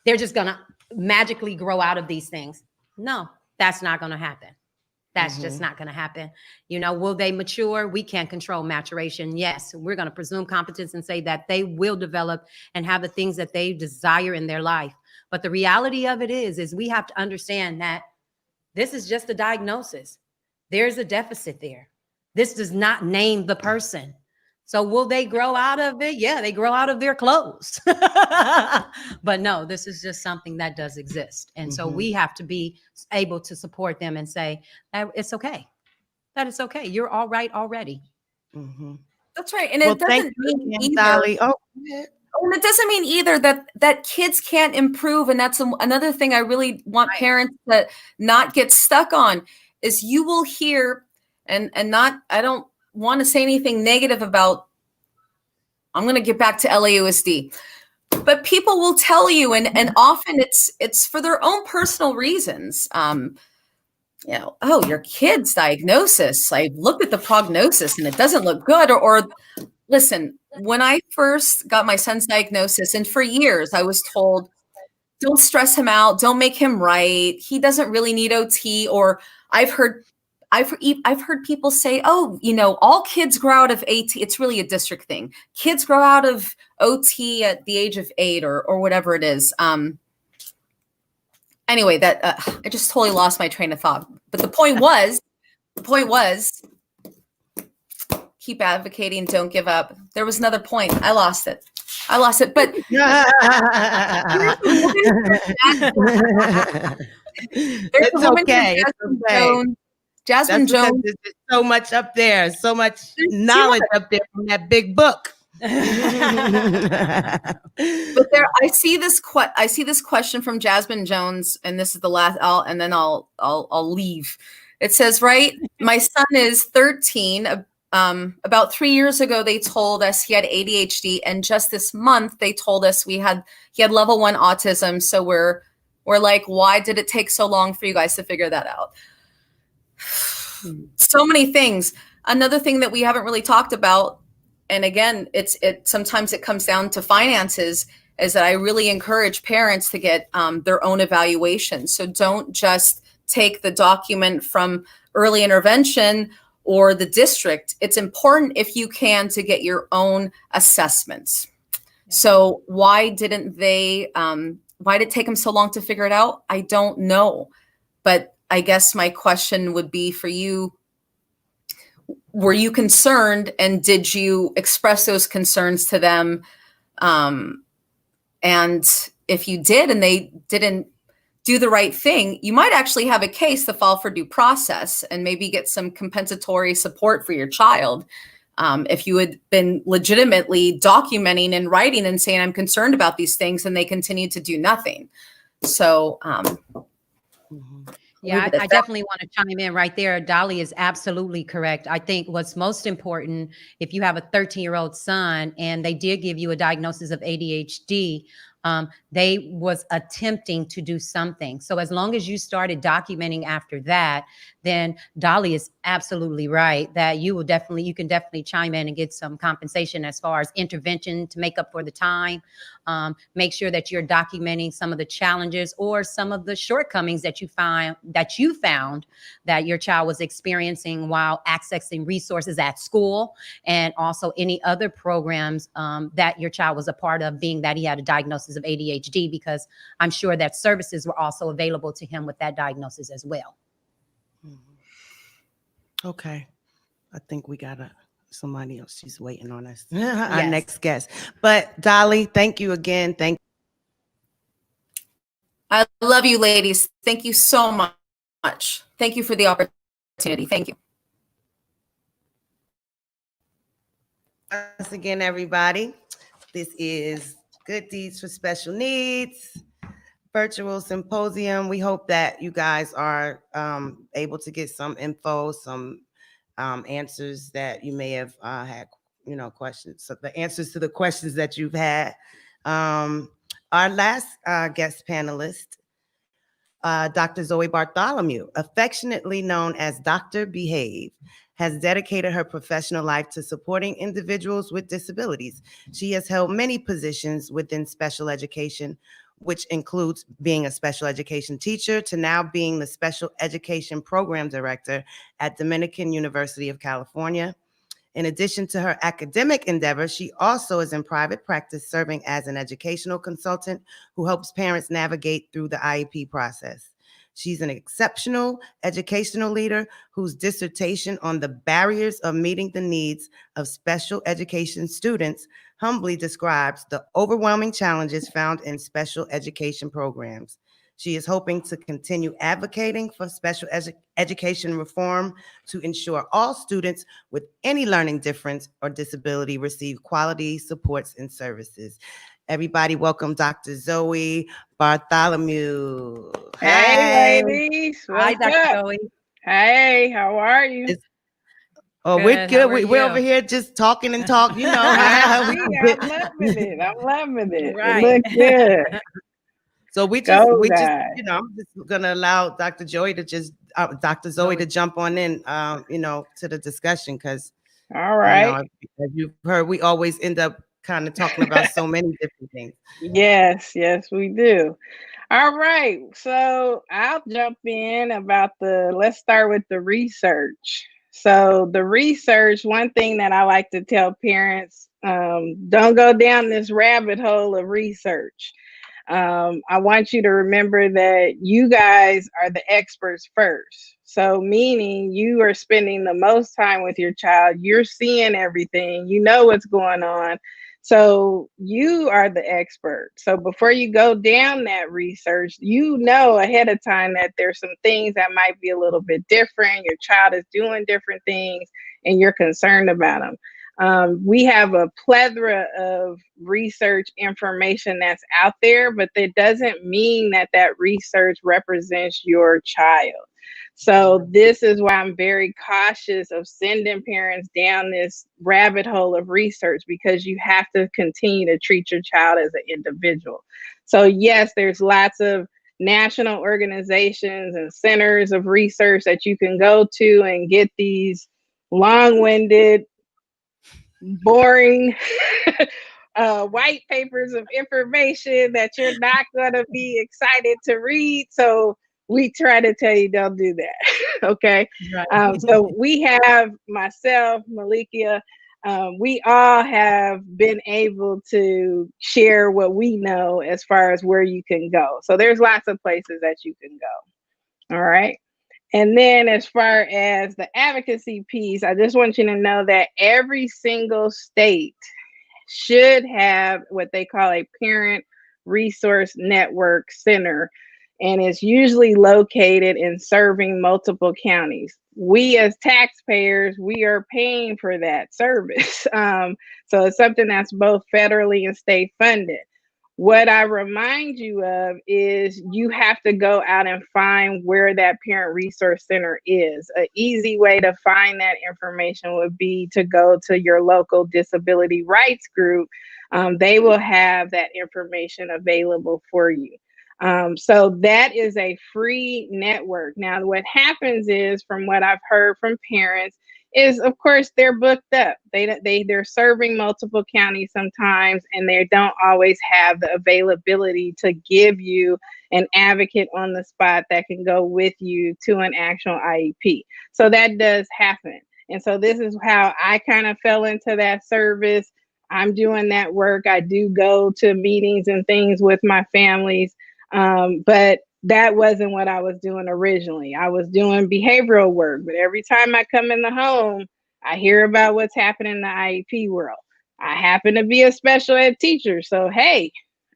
they're just going to magically grow out of these things. No, that's not going to happen. That's just not going to happen. Will they mature? We can't control maturation. Yes, we're going to presume competence and say that they will develop and have the things that they desire in their life. But the reality of it is we have to understand that this is just a diagnosis. There's a deficit there. This does not name the person. So will they grow out of it? Yeah, they grow out of their clothes. But no, this is just something that does exist. And so we have to be able to support them and say, it's okay. That it's okay. You're all right already. That's right. And it doesn't mean either. Dolly. Oh, and it doesn't mean either that kids can't improve. And that's another thing I really want parents to not get stuck on is you will hear and not, I don't want to say anything negative about, I'm going to get back to LAUSD, but people will tell you, and often it's for their own personal reasons. Your kid's diagnosis, I looked at the prognosis and it doesn't look good. Or listen, when I first got my son's diagnosis, and for years I was told, don't stress him out, don't make him write, he doesn't really need OT. Or I've heard people say, all kids grow out of AT. It's really a district thing. Kids grow out of OT at the age of 8 or whatever it is. Anyway, that I just totally lost my train of thought. But the point was, keep advocating, don't give up. There was another point. I lost it. But it's okay. Jasmine Jones. There's so much up there, so much knowledge up there from that big book. But I see this question from Jasmine Jones, and this is the last. I'll leave. It says, right, my son is 13. About 3 years ago, they told us he had ADHD, and just this month they told us he had level 1 autism. So we're like, why did it take so long for you guys to figure that out? So many things. Another thing that we haven't really talked about, and again, sometimes it comes down to finances, is that I really encourage parents to get their own evaluation. So don't just take the document from early intervention or the district. It's important, if you can, to get your own assessments. So why didn't they why did it take them so long to figure it out? I don't know. But I guess my question would be for you, were you concerned, and did you express those concerns to them? And if you did and they didn't do the right thing, you might actually have a case to file for due process and maybe get some compensatory support for your child. If you had been legitimately documenting and writing and saying, I'm concerned about these things, and they continue to do nothing. So, yeah, I definitely want to chime in right there. Dolly is absolutely correct. I think what's most important, if you have a 13-year-old son and they did give you a diagnosis of ADHD, they was attempting to do something. So as long as you started documenting after that, then Dolly is absolutely right that you can definitely chime in and get some compensation as far as intervention to make up for the time. Make sure that you're documenting some of the challenges or some of the shortcomings that you found that your child was experiencing while accessing resources at school, and also any other programs that your child was a part of, being that he had a diagnosis of ADHD, because I'm sure that services were also available to him with that diagnosis as well. Okay. I think we got somebody else. She's waiting on us. Our next guest. But Dolly, thank you again. I love you, ladies. Thank you so much. Thank you for the opportunity. Thank you. Once again, everybody, this is Good Deeds for Special Needs virtual symposium. We hope that you guys are able to get some info, some answers that you may have had, questions. So the answers to the questions that you've had. Our last guest panelist, Dr. Zoe Bartholomew, affectionately known as Dr. Behave, has dedicated her professional life to supporting individuals with disabilities. She has held many positions within special education, which includes being a special education teacher to now being the special education program director at Dominican University of California. In addition to her academic endeavors, she also is in private practice serving as an educational consultant who helps parents navigate through the IEP process. She's an exceptional educational leader whose dissertation on the barriers of meeting the needs of special education students humbly describes the overwhelming challenges found in special education programs. She is hoping to continue advocating for special education reform to ensure all students with any learning difference or disability receive quality supports and services. Everybody, welcome Dr. Zoe Bartholomew. Hey, ladies. Hi, What's Dr. up? Zoe. Hey, how are you? We're Good. How good. are We're you? over here just talking and talking, I see. I'm loving it. I'm loving it. Right. It looks good. So we Go, just, guys. I'm just gonna allow Dr. Zoe to jump on in, to the discussion, because All right. as you've heard, we always end up kind of talking about so many different things. Yes, we do. All right. So I'll jump in about let's start with the research. So the research, one thing that I like to tell parents, don't go down this rabbit hole of research. I want you to remember that you guys are the experts first. So meaning you are spending the most time with your child. You're seeing everything. You know what's going on. So you are the expert. So before you go down that research, you know ahead of time that there's some things that might be a little bit different. Your child is doing different things and you're concerned about them. We have a plethora of research information that's out there, but that doesn't mean that research represents your child. So this is why I'm very cautious of sending parents down this rabbit hole of research, because you have to continue to treat your child as an individual. So yes, there's lots of national organizations and centers of research that you can go to and get these long-winded, boring white papers of information that you're not going to be excited to read. So we try to tell you don't do that. Okay. Right. So we have myself, Malikia, we all have been able to share what we know as far as where you can go. So there's lots of places that you can go. All right. And then as far as the advocacy piece, I just want you to know that every single state should have what they call a parent resource network center, and it's usually located in serving multiple counties. We as taxpayers, we are paying for that service. So it's something that's both federally and state funded. What I remind you of is you have to go out and find where that parent resource center is. An easy way to find that information would be to go to your local disability rights group. They will have that information available for you. So that is a free network. Now, what happens is, from what I've heard from parents, is of course they're booked up. They're serving multiple counties sometimes, and they don't always have the availability to give you an advocate on the spot that can go with you to an actual IEP. So that does happen. And so this is how I kind of fell into that service. I'm doing that work. I do go to meetings and things with my families, but that wasn't what I was doing originally. I was doing behavioral work, but every time I come in the home, I hear about what's happening in the IEP world. I happen to be a special ed teacher, so hey,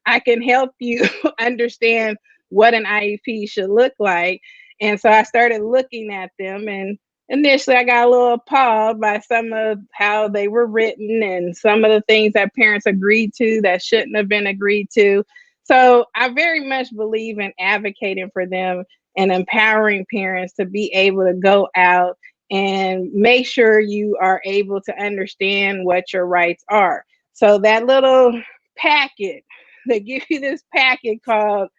I can help you understand what an IEP should look like. And so I started looking at them, and initially I got a little appalled by some of how they were written and some of the things that parents agreed to that shouldn't have been agreed to. So I very much believe in advocating for them and empowering parents to be able to go out and make sure you are able to understand what your rights are. So that little packet, they give you this packet called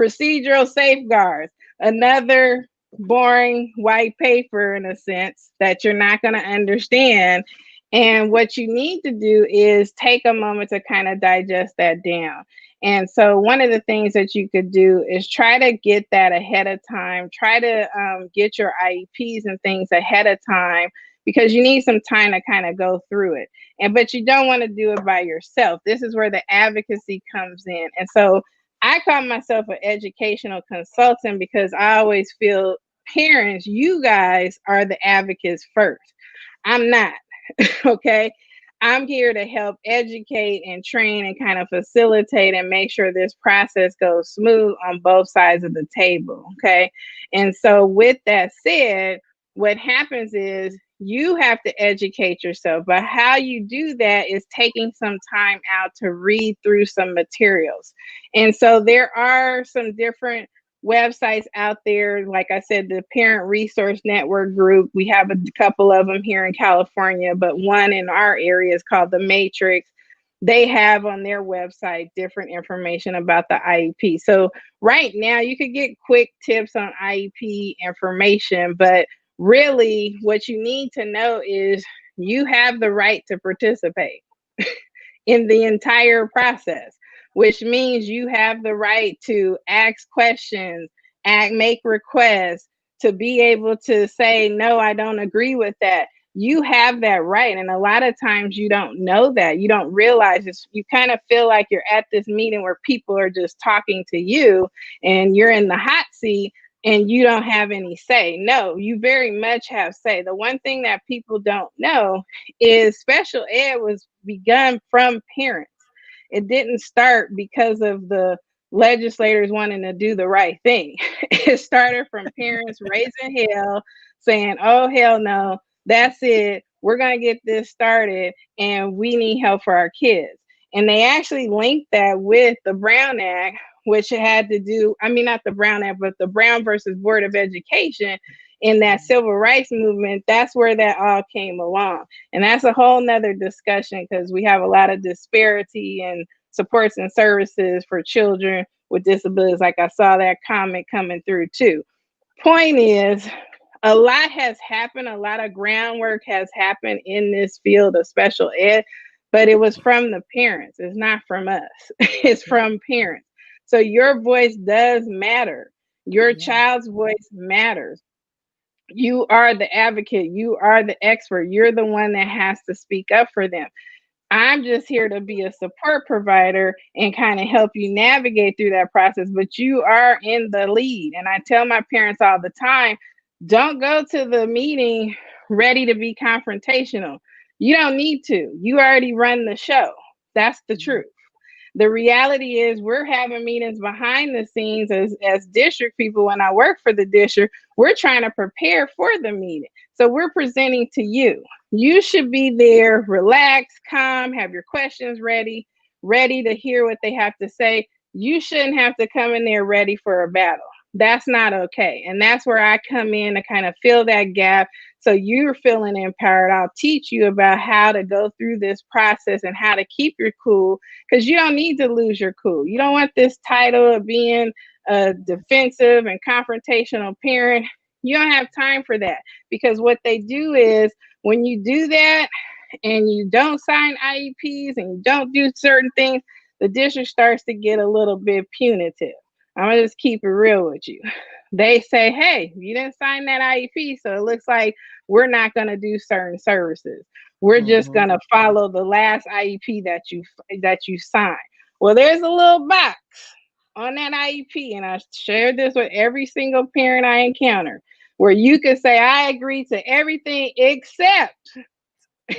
procedural safeguards, another boring white paper in a sense that you're not going to understand. And what you need to do is take a moment to kind of digest that down. And so one of the things that you could do is try to get that ahead of time. Try to get your IEPs and things ahead of time, because you need some time to kind of go through it. But you don't want to do it by yourself. This is where the advocacy comes in. And so I call myself an educational consultant because I always feel, parents, you guys are the advocates first. I'm not. Okay. I'm here to help educate and train and kind of facilitate and make sure this process goes smooth on both sides of the table. Okay. And so with that said, what happens is you have to educate yourself, but how you do that is taking some time out to read through some materials. And so there are some different websites out there. Like I said, the Parent Resource Network group, we have a couple of them here in California, but one in our area is called The Matrix. They have on their website different information about the IEP. So right now you could get quick tips on IEP information, but really what you need to know is you have the right to participate in the entire process, which means you have the right to ask questions, make requests, to be able to say, no, I don't agree with that. You have that right. And a lot of times you don't know that. You don't realize this. You kind of feel like you're at this meeting where people are just talking to you and you're in the hot seat and you don't have any say. No, you very much have say. The one thing that people don't know is special ed was begun from parents. It didn't start because of the legislators wanting to do the right thing. It started from parents raising hell, saying, oh, hell no, that's it. We're going to get this started and we need help for our kids. And they actually linked that with the Brown Act, which had to do, I mean, not the Brown Act, but the Brown versus Board of Education in that civil rights movement. That's where that all came along. And that's a whole nother discussion because we have a lot of disparity in supports and services for children with disabilities. Like I saw that comment coming through too. Point is, a lot has happened. A lot of groundwork has happened in this field of special ed, but it was from the parents. It's not from us. It's from parents. So your voice does matter. Your child's voice matters. You are the advocate. You are the expert. You're the one that has to speak up for them. I'm just here to be a support provider and kind of help you navigate through that process, but you are in the lead. And I tell my parents all the time, don't go to the meeting ready to be confrontational. You don't need to. You already run the show. That's the truth. The reality is we're having meetings behind the scenes as district people. When I work for the district, we're trying to prepare for the meeting. So we're presenting to you. You should be there, relaxed, calm, have your questions ready to hear what they have to say. You shouldn't have to come in there ready for a battle. That's not okay. And that's where I come in to kind of fill that gap. So you're feeling empowered. I'll teach you about how to go through this process and how to keep your cool, because you don't need to lose your cool. You don't want this title of being a defensive and confrontational parent. You don't have time for that, because what they do is when you do that and you don't sign IEPs and you don't do certain things, the district starts to get a little bit punitive. I'm gonna just keep it real with you. They say, hey, you didn't sign that IEP, so it looks like we're not gonna do certain services. We're just gonna follow the last IEP that you signed. Well, there's a little box on that IEP, and I shared this with every single parent I encounter, where you could say, I agree to everything except,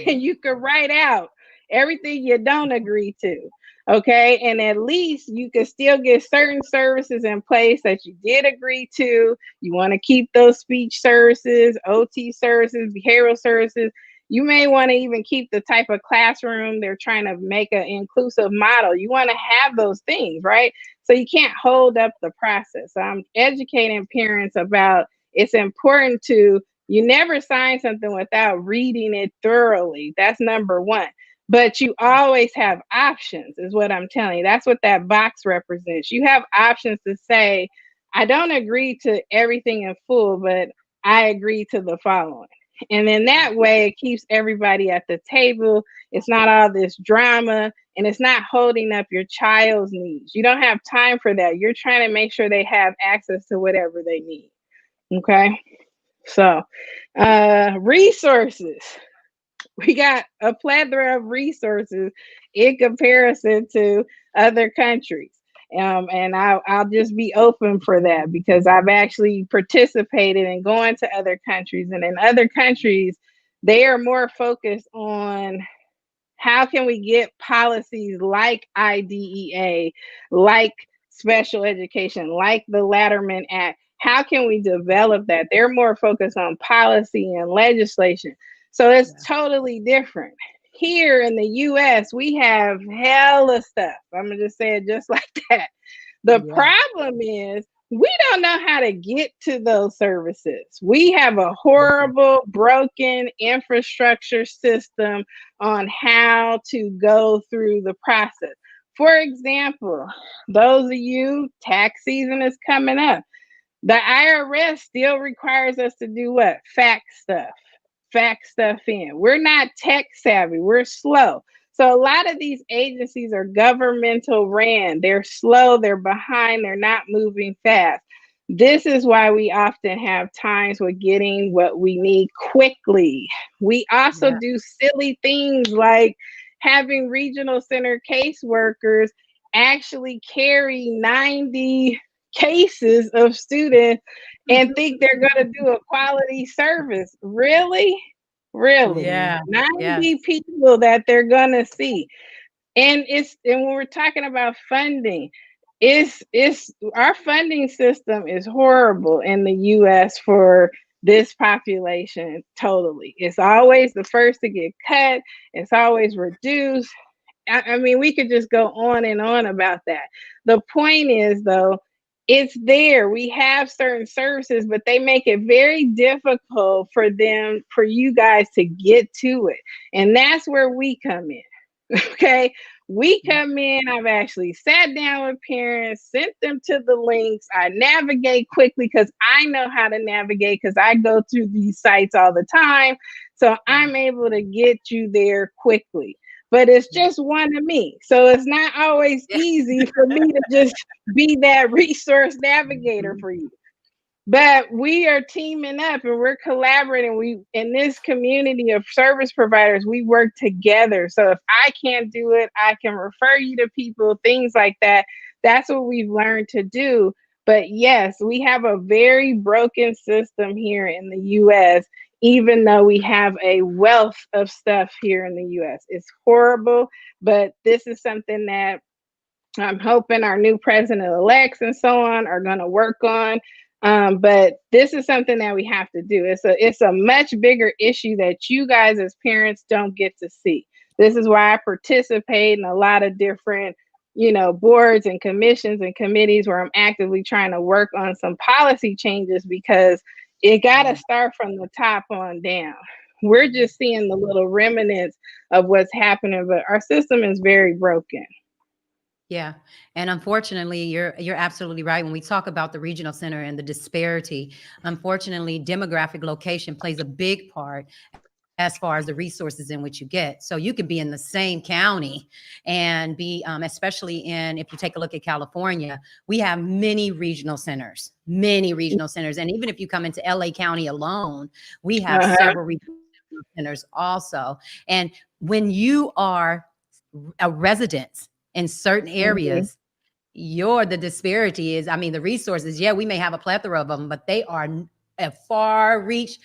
and you could write out everything you don't agree to. Okay. And at least you can still get certain services in place that you did agree to. You want to keep those speech services, OT services, behavioral services. You may want to even keep the type of classroom they're trying to make an inclusive model. You want to have those things, right? So you can't hold up the process. So I'm educating parents about it's important to, you never sign something without reading it thoroughly. That's number one. But you always have options, is what I'm telling you. That's what that box represents. You have options to say, I don't agree to everything in full, but I agree to the following. And then that way it keeps everybody at the table. It's not all this drama, and it's not holding up your child's needs. You don't have time for that. You're trying to make sure they have access to whatever they need. Okay. So, resources. We got a plethora of resources in comparison to other countries. And I'll just be open for that, because I've actually participated in going to other countries. And in other countries, they are more focused on how can we get policies like IDEA, like special education, like the Latterman Act. How can we develop that? They're more focused on policy and legislation. So it's totally different. Here in the US, we have hella stuff. I'm gonna just say it just like that. The problem is we don't know how to get to those services. We have a horrible, broken infrastructure system on how to go through the process. For example, those of you, tax season is coming up. The IRS still requires us to do what? Fax stuff in. We're not tech savvy. We're slow. So a lot of these agencies are governmental ran. They're slow. They're behind. They're not moving fast. This is why we often have times with getting what we need quickly. We also do silly things like having regional center caseworkers actually carry 90 cases of students and think they're going to do a quality service. Really? Yeah. 90 people that they're going to see. And when we're talking about funding, it's our funding system is horrible in the US for this population. Totally. It's always the first to get cut. It's always reduced. I mean, we could just go on and on about that. The point is, though, it's there. We have certain services, but they make it very difficult for you guys to get to it. And that's where we come in. Okay. We come in, I've actually sat down with parents, sent them to the links. I navigate quickly because I know how to navigate, because I go through these sites all the time. So I'm able to get you there quickly. But it's just one of me. So it's not always easy for me to just be that resource navigator for you. But we are teaming up and we're collaborating. We, in this community of service providers, we work together. So if I can't do it, I can refer you to people, things like that. That's what we've learned to do. But yes, we have a very broken system here in the US, even though we have a wealth of stuff here in the US. It's horrible, but this is something that I'm hoping our new president-elects and so on are going to work on. But this is something that we have to do. It's a much bigger issue that you guys as parents don't get to see. This is why I participate in a lot of different, boards and commissions and committees where I'm actively trying to work on some policy changes, because it got to start from the top on down. We're just seeing the little remnants of what's happening, but our system is very broken. Yeah. And unfortunately, you're absolutely right. When we talk about the regional center and the disparity, unfortunately, demographic location plays a big part as far as the resources in which you get. So you could be in the same county and be, especially if you take a look at California, we have many regional centers. And even if you come into LA County alone, we have several regional centers also. And when you are a resident in certain areas, the disparity is, the resources, we may have a plethora of them, but they are a far reach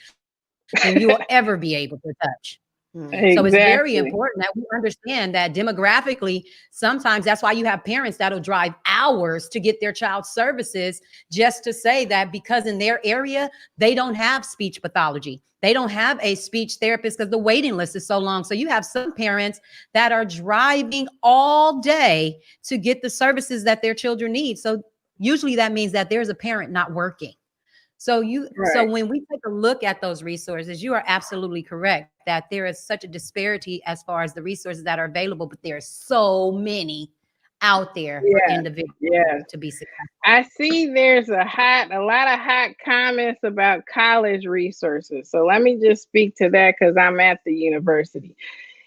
than you will ever be able to touch. Exactly. So it's very important that we understand that demographically, sometimes that's why you have parents that'll drive hours to get their child's services, just to say that because in their area, they don't have speech pathology. They don't have a speech therapist because the waiting list is so long. So you have some parents that are driving all day to get the services that their children need. So usually that means that there's a parent not working. So so when we take a look at those resources, you are absolutely correct that there is such a disparity as far as the resources that are available, but there are so many out there for individuals to be successful. I see there's a lot of hot comments about college resources. So let me just speak to that because I'm at the university.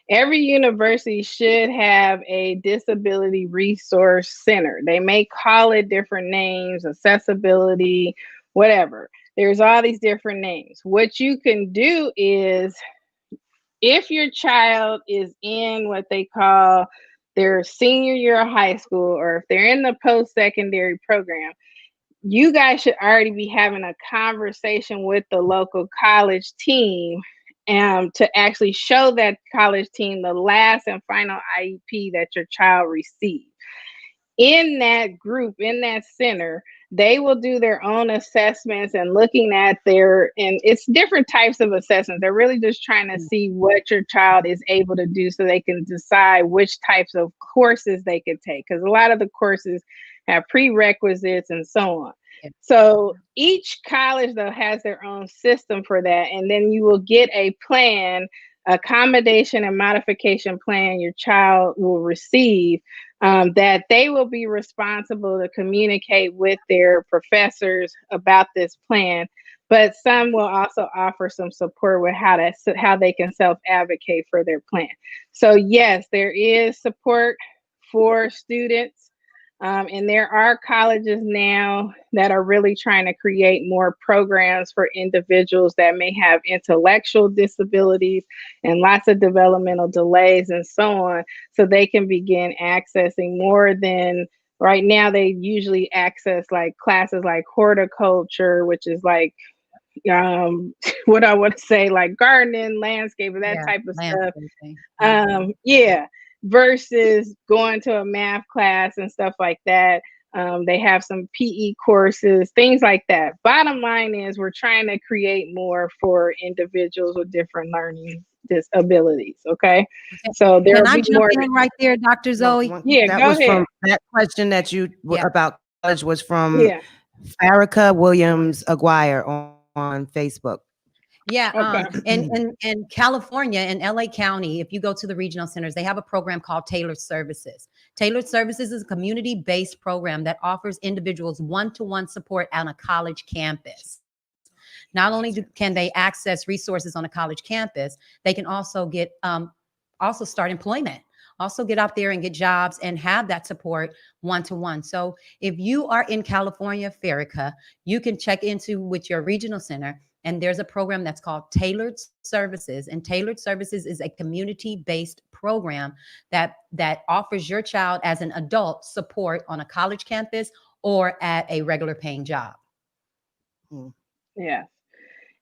Every university should have a disability resource center. They may call it different names, accessibility, whatever. There's all these different names. What you can do is, if your child is in what they call their senior year of high school, or if they're in the post-secondary program, you guys should already be having a conversation with the local college team to actually show that college team the last and final IEP that your child received. In that group, in that center, they will do their own assessments and looking at and it's different types of assessments. They're really just trying to see what your child is able to do so they can decide which types of courses they could take. Because a lot of the courses have prerequisites and so on. So each college, though, has their own system for that. And then you will get a plan, accommodation and modification plan your child will receive, that they will be responsible to communicate with their professors about this plan. But some will also offer some support with how they can self-advocate for their plan. So yes, there is support for students. And there are colleges now that are really trying to create more programs for individuals that may have intellectual disabilities and lots of developmental delays and so on, so they can begin accessing more than right now. They usually access like classes like horticulture, which is like what I would say, like gardening, landscaping, that type of stuff. Versus going to a math class and stuff like that. They have some PE courses, things like that. Bottom line is we're trying to create more for individuals with different learning disabilities. Okay. So there will be more right there, Dr. Zoe. Yeah, go ahead. That question that you about college was from Farrakha Williams Aguirre on Facebook. In California, in LA County, if you go to the regional centers, they have a program called Tailored Services. Tailored Services is a community-based program that offers individuals one-to-one support on a college campus. Not only can they access resources on a college campus, they can also get start employment also get out there and get jobs and have that support one-to-one. So if you are in California, Farica, you can check into with your regional center. And there's a program that's called Tailored Services. And Tailored Services is a community-based program that offers your child as an adult support on a college campus or at a regular paying job. Yeah.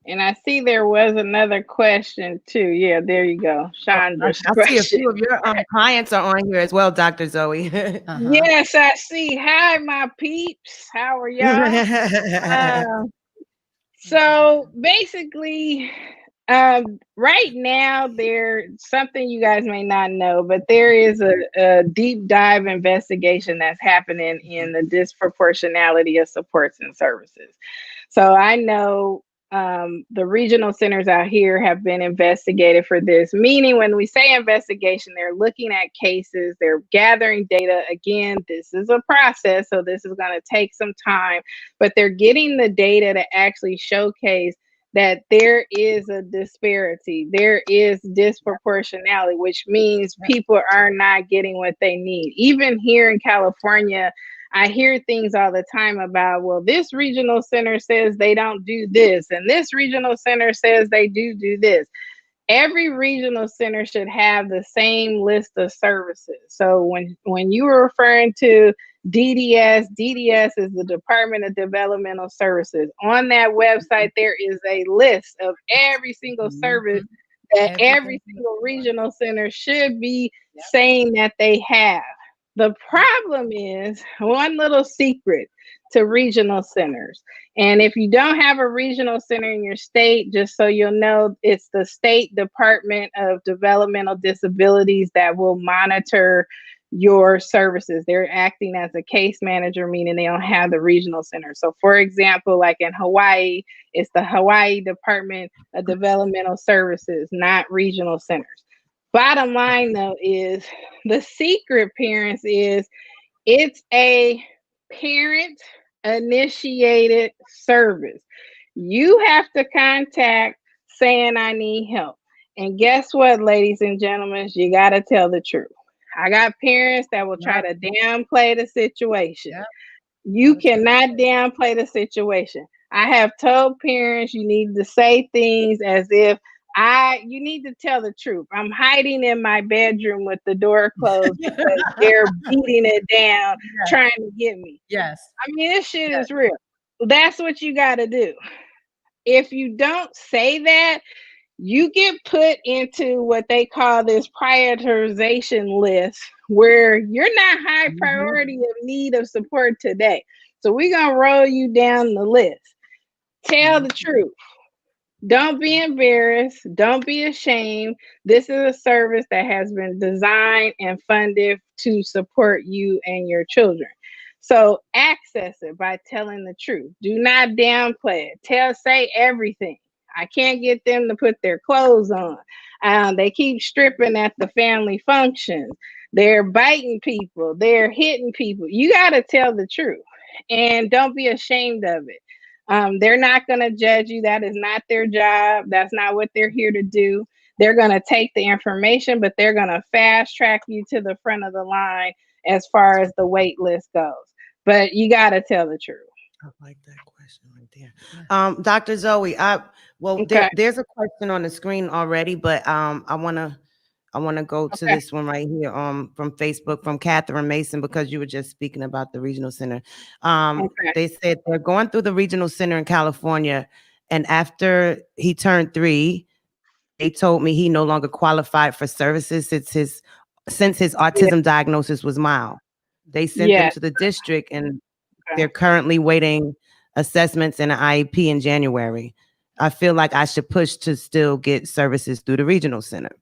And I see there was another question too. Yeah, there you go. Chandra's I see a question. few of your clients are on here as well, Dr. Zoe. Yes, I see. Hi, my peeps. How are y'all? So basically, right now there's something you guys may not know, but there is a deep dive investigation that's happening in the disproportionality of supports and services. So I know the regional centers out here have been investigated for this, meaning when we say investigation, they're looking at cases, they're gathering data. Again, this is a process, so this is going to take some time, but they're getting the data to actually showcase that there is a disparity, there is disproportionality, which means people are not getting what they need. Even here in California, I hear things all the time about, well, this regional center says they don't do this, and this regional center says they do this. Every regional center should have the same list of services. So when you were referring to DDS is the Department of Developmental Services. On that website, there is a list of every single service that every single regional center should be saying that they have. The problem is one little secret to regional centers. And if you don't have a regional center in your state, just so you'll know, it's the State Department of Developmental Disabilities that will monitor your services. They're acting as a case manager, meaning they don't have the regional center. So for example, like in Hawaii, it's the Hawaii Department of Developmental Services, not regional centers. Bottom line though is the secret, parents, is it's a parent initiated service. You have to contact saying I need help. And guess what, ladies and gentlemen, you got to tell the truth. I got parents that will try to downplay the situation. You cannot downplay the situation. I have told parents you need to say things as if you need to tell the truth. I'm hiding in my bedroom with the door closed because they're beating it down, trying to get me. Yes. I mean, this shit is real. That's what you got to do. If you don't say that, you get put into what they call this prioritization list where you're not high priority of need of support today. So we're going to roll you down the list. Tell the truth. Don't be embarrassed. Don't be ashamed. This is a service that has been designed and funded to support you and your children. So access it by telling the truth. Do not downplay it. Say everything. I can't get them to put their clothes on. They keep stripping at the family functions. They're biting people. They're hitting people. You got to tell the truth and don't be ashamed of it. They're not going to judge you. That is not their job. That's not what they're here to do. They're going to take the information, but they're going to fast track you to the front of the line as far as the wait list goes. But you got to tell the truth. I like that question right there. Dr. Zoe, there's a question on the screen already, but I want to go to this one right here from Facebook from Catherine Mason, because you were just speaking about the regional center. They said they're going through the regional center in California, and after he turned 3, they told me he no longer qualified for services since his autism diagnosis was mild. They sent them to the district, and they're currently waiting assessments and an IEP in January. I feel like I should push to still get services through the regional center.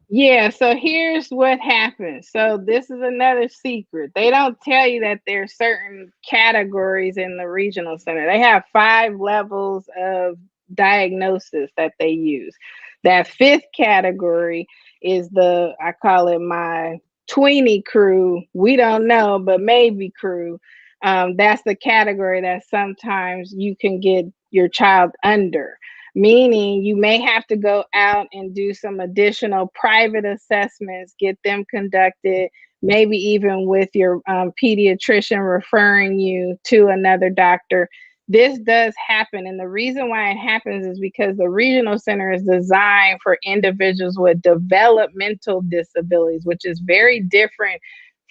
Yeah, so here's what happens. So this is another secret. They don't tell you that there's certain categories in the regional center. They have 5 levels of diagnosis that they use. That 5th category is I call it my tweenie crew. We don't know, but maybe crew. That's the category that sometimes you can get your child under. meaning you may have to go out and do some additional private assessments, get them conducted, maybe even with your pediatrician referring you to another doctor. This does happen. And the reason why it happens is because the regional center is designed for individuals with developmental disabilities, which is very different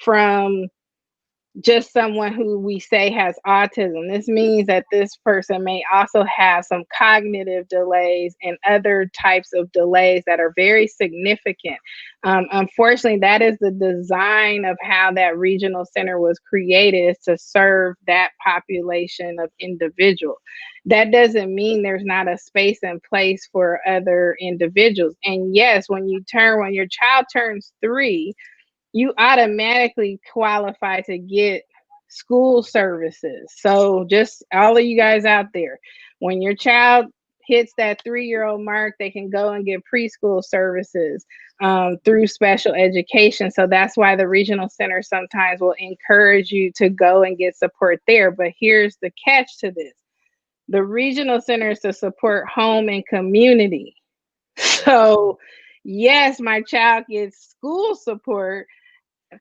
from just someone who we say has autism. This means that this person may also have some cognitive delays and other types of delays that are very significant. Unfortunately, that is the design of how that regional center was created, is to serve that population of individual. That doesn't mean there's not a space and place for other individuals. And yes, when your child turns 3, you automatically qualify to get school services. So just all of you guys out there, when your child hits that 3-year-old mark, they can go and get preschool services through special education. So that's why the regional center sometimes will encourage you to go and get support there. But here's the catch to this. The regional center is to support home and community. So yes, my child gets school support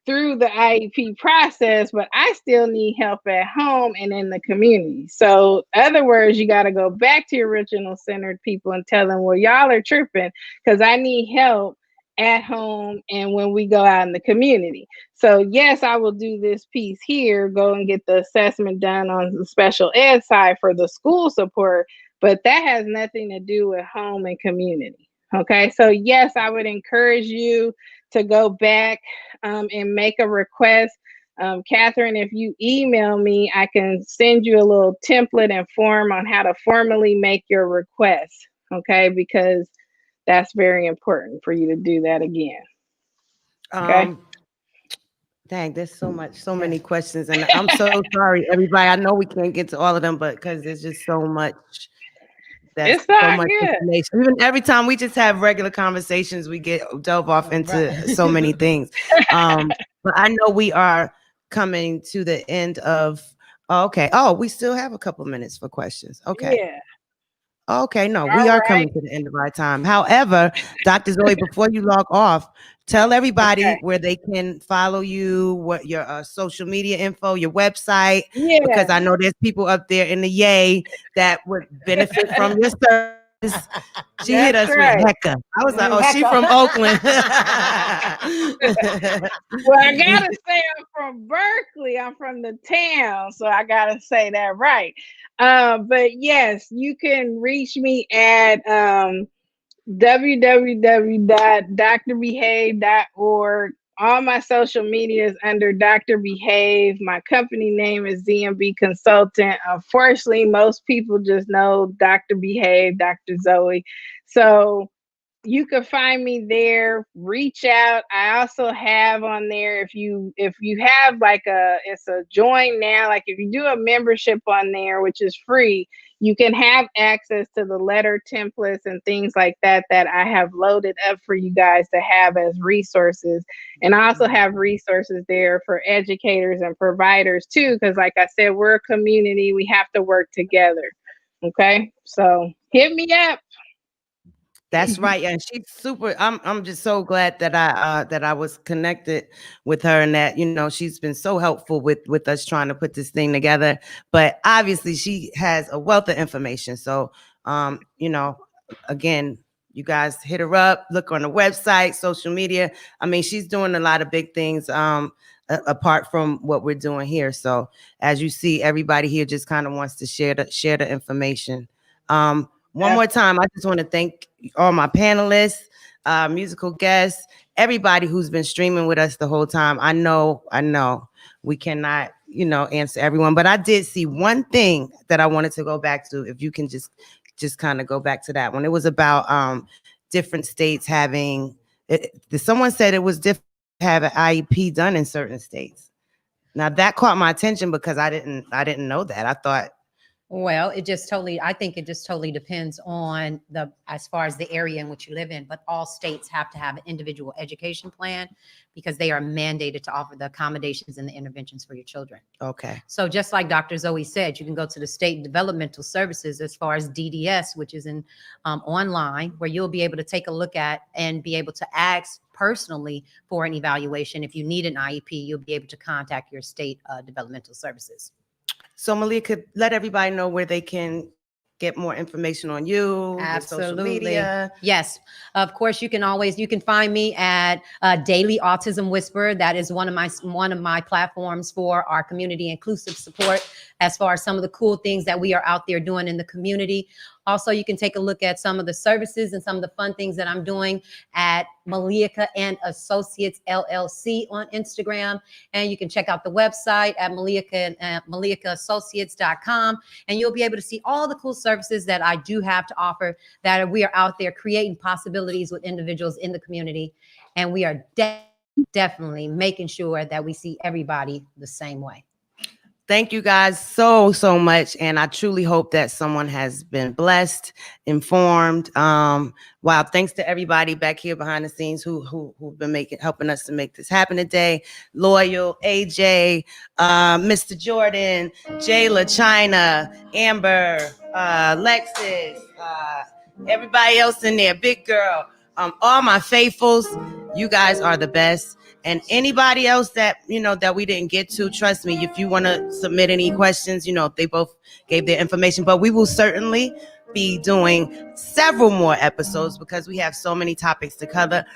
through the IEP process, but I still need help at home and in the community. So, other words, you got to go back to your original centered people and tell them, well, y'all are tripping because I need help at home and when we go out in the community. So, yes, I will do this piece here, go and get the assessment done on the special ed side for the school support, but that has nothing to do with home and community. Okay, so yes, I would encourage you to go back and make a request. Catherine, if you email me, I can send you a little template and form on how to formally make your request, okay? Because that's very important for you to do that again. Okay. Dang, there's so many questions, and I'm so sorry, everybody. I know we can't get to all of them, but because there's just so much. That's It's all so much good. information. Even every time we just have regular conversations, we delve off into so many things. But I know we are coming to the end of. Okay. Oh, we still have a couple minutes for questions. Okay. Yeah. Okay. No, we are coming to the end of our time. However, Dr. Zoe, before you log off, tell everybody where they can follow you, what your social media info, your website, because I know there's people up there in the Yay that would benefit from your service. She hit us with Hecka. I was like, oh, she from Oakland. Well, I gotta say I'm from Berkeley. I'm from the town, so I gotta say that right. But yes, you can reach me at www.drbehave.org. All my social media is under Dr. Behave. My company name is ZMB Consultant. Unfortunately, most people just know Dr. Behave, Dr. Zoe. So you can find me there. Reach out. I also have on there, if you have like it's a join now, like if you do a membership on there, which is free, you can have access to the letter templates and things like that I have loaded up for you guys to have as resources. And I also have resources there for educators and providers too, because like I said, we're a community. We have to work together. Okay, so hit me up. That's right, and she's super. I'm just so glad that I was connected with her, and that she's been so helpful with us trying to put this thing together. But obviously, she has a wealth of information. So, again, you guys hit her up. Look on the website, social media. I mean, she's doing a lot of big things apart from what we're doing here. So, as you see, everybody here just kind of wants to share the information. One more time, I just want to thank all my panelists, musical guests, everybody who's been streaming with us the whole time. I know we cannot, answer everyone, but I did see one thing that I wanted to go back to. If you can just kind of go back to that one. It was about different states having someone said it was different to have an IEP done in certain states. Now that caught my attention because I didn't know that. I thought Well, I think it just totally depends on as far as the area in which you live in, but all states have to have an individual education plan because they are mandated to offer the accommodations and the interventions for your children. Okay. So just like Dr. Zoe said, you can go to the state developmental services as far as DDS, which is in online, where you'll be able to take a look at and be able to ask personally for an evaluation. If you need an IEP, you'll be able to contact your state developmental services. So Malia, could let everybody know where they can get more information on you, your social media. Yes, of course. You can find me at Daily Autism Whisperer. That is one of my platforms for our community inclusive support, as far as some of the cool things that we are out there doing in the community. Also, you can take a look at some of the services and some of the fun things that I'm doing at Malika and Associates LLC on Instagram. And you can check out the website at malikaAssociates.com. And you'll be able to see all the cool services that I do have to offer, that we are out there creating possibilities with individuals in the community. And we are definitely making sure that we see everybody the same way. Thank you guys so much. And I truly hope that someone has been blessed, informed. Wow. Thanks to everybody back here behind the scenes who've been helping us to make this happen today. Loyal, AJ, Mr. Jordan, Jayla, China, Amber, Lexis, everybody else in there, Big Girl, all my faithfuls. You guys are the best. And anybody else that, that we didn't get to, trust me, if you want to submit any questions, they both gave their information, but we will certainly be doing several more episodes because we have so many topics to cover.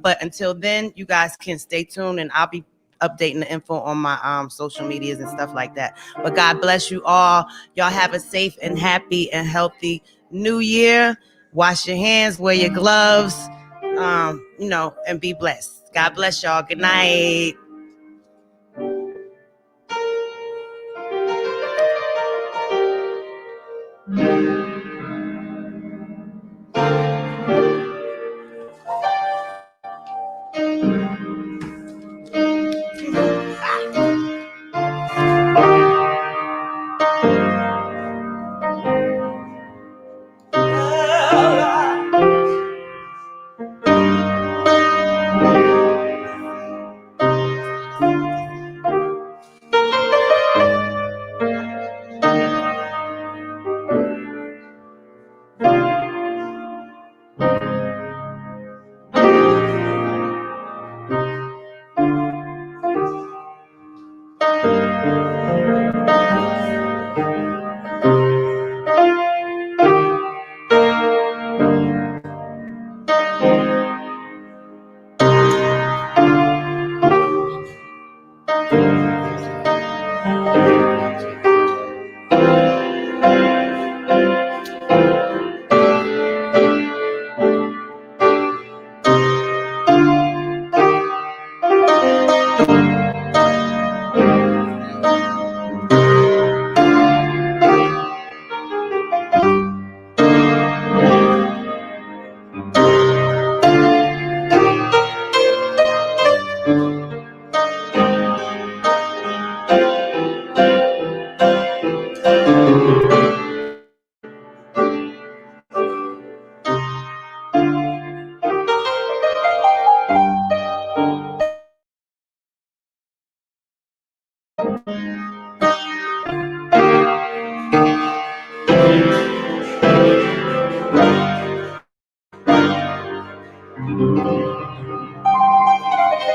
But until then, you guys can stay tuned and I'll be updating the info on my social medias and stuff like that. But God bless you all. Y'all have a safe and happy and healthy new year. Wash your hands, wear your gloves, and be blessed. God bless y'all. Good night.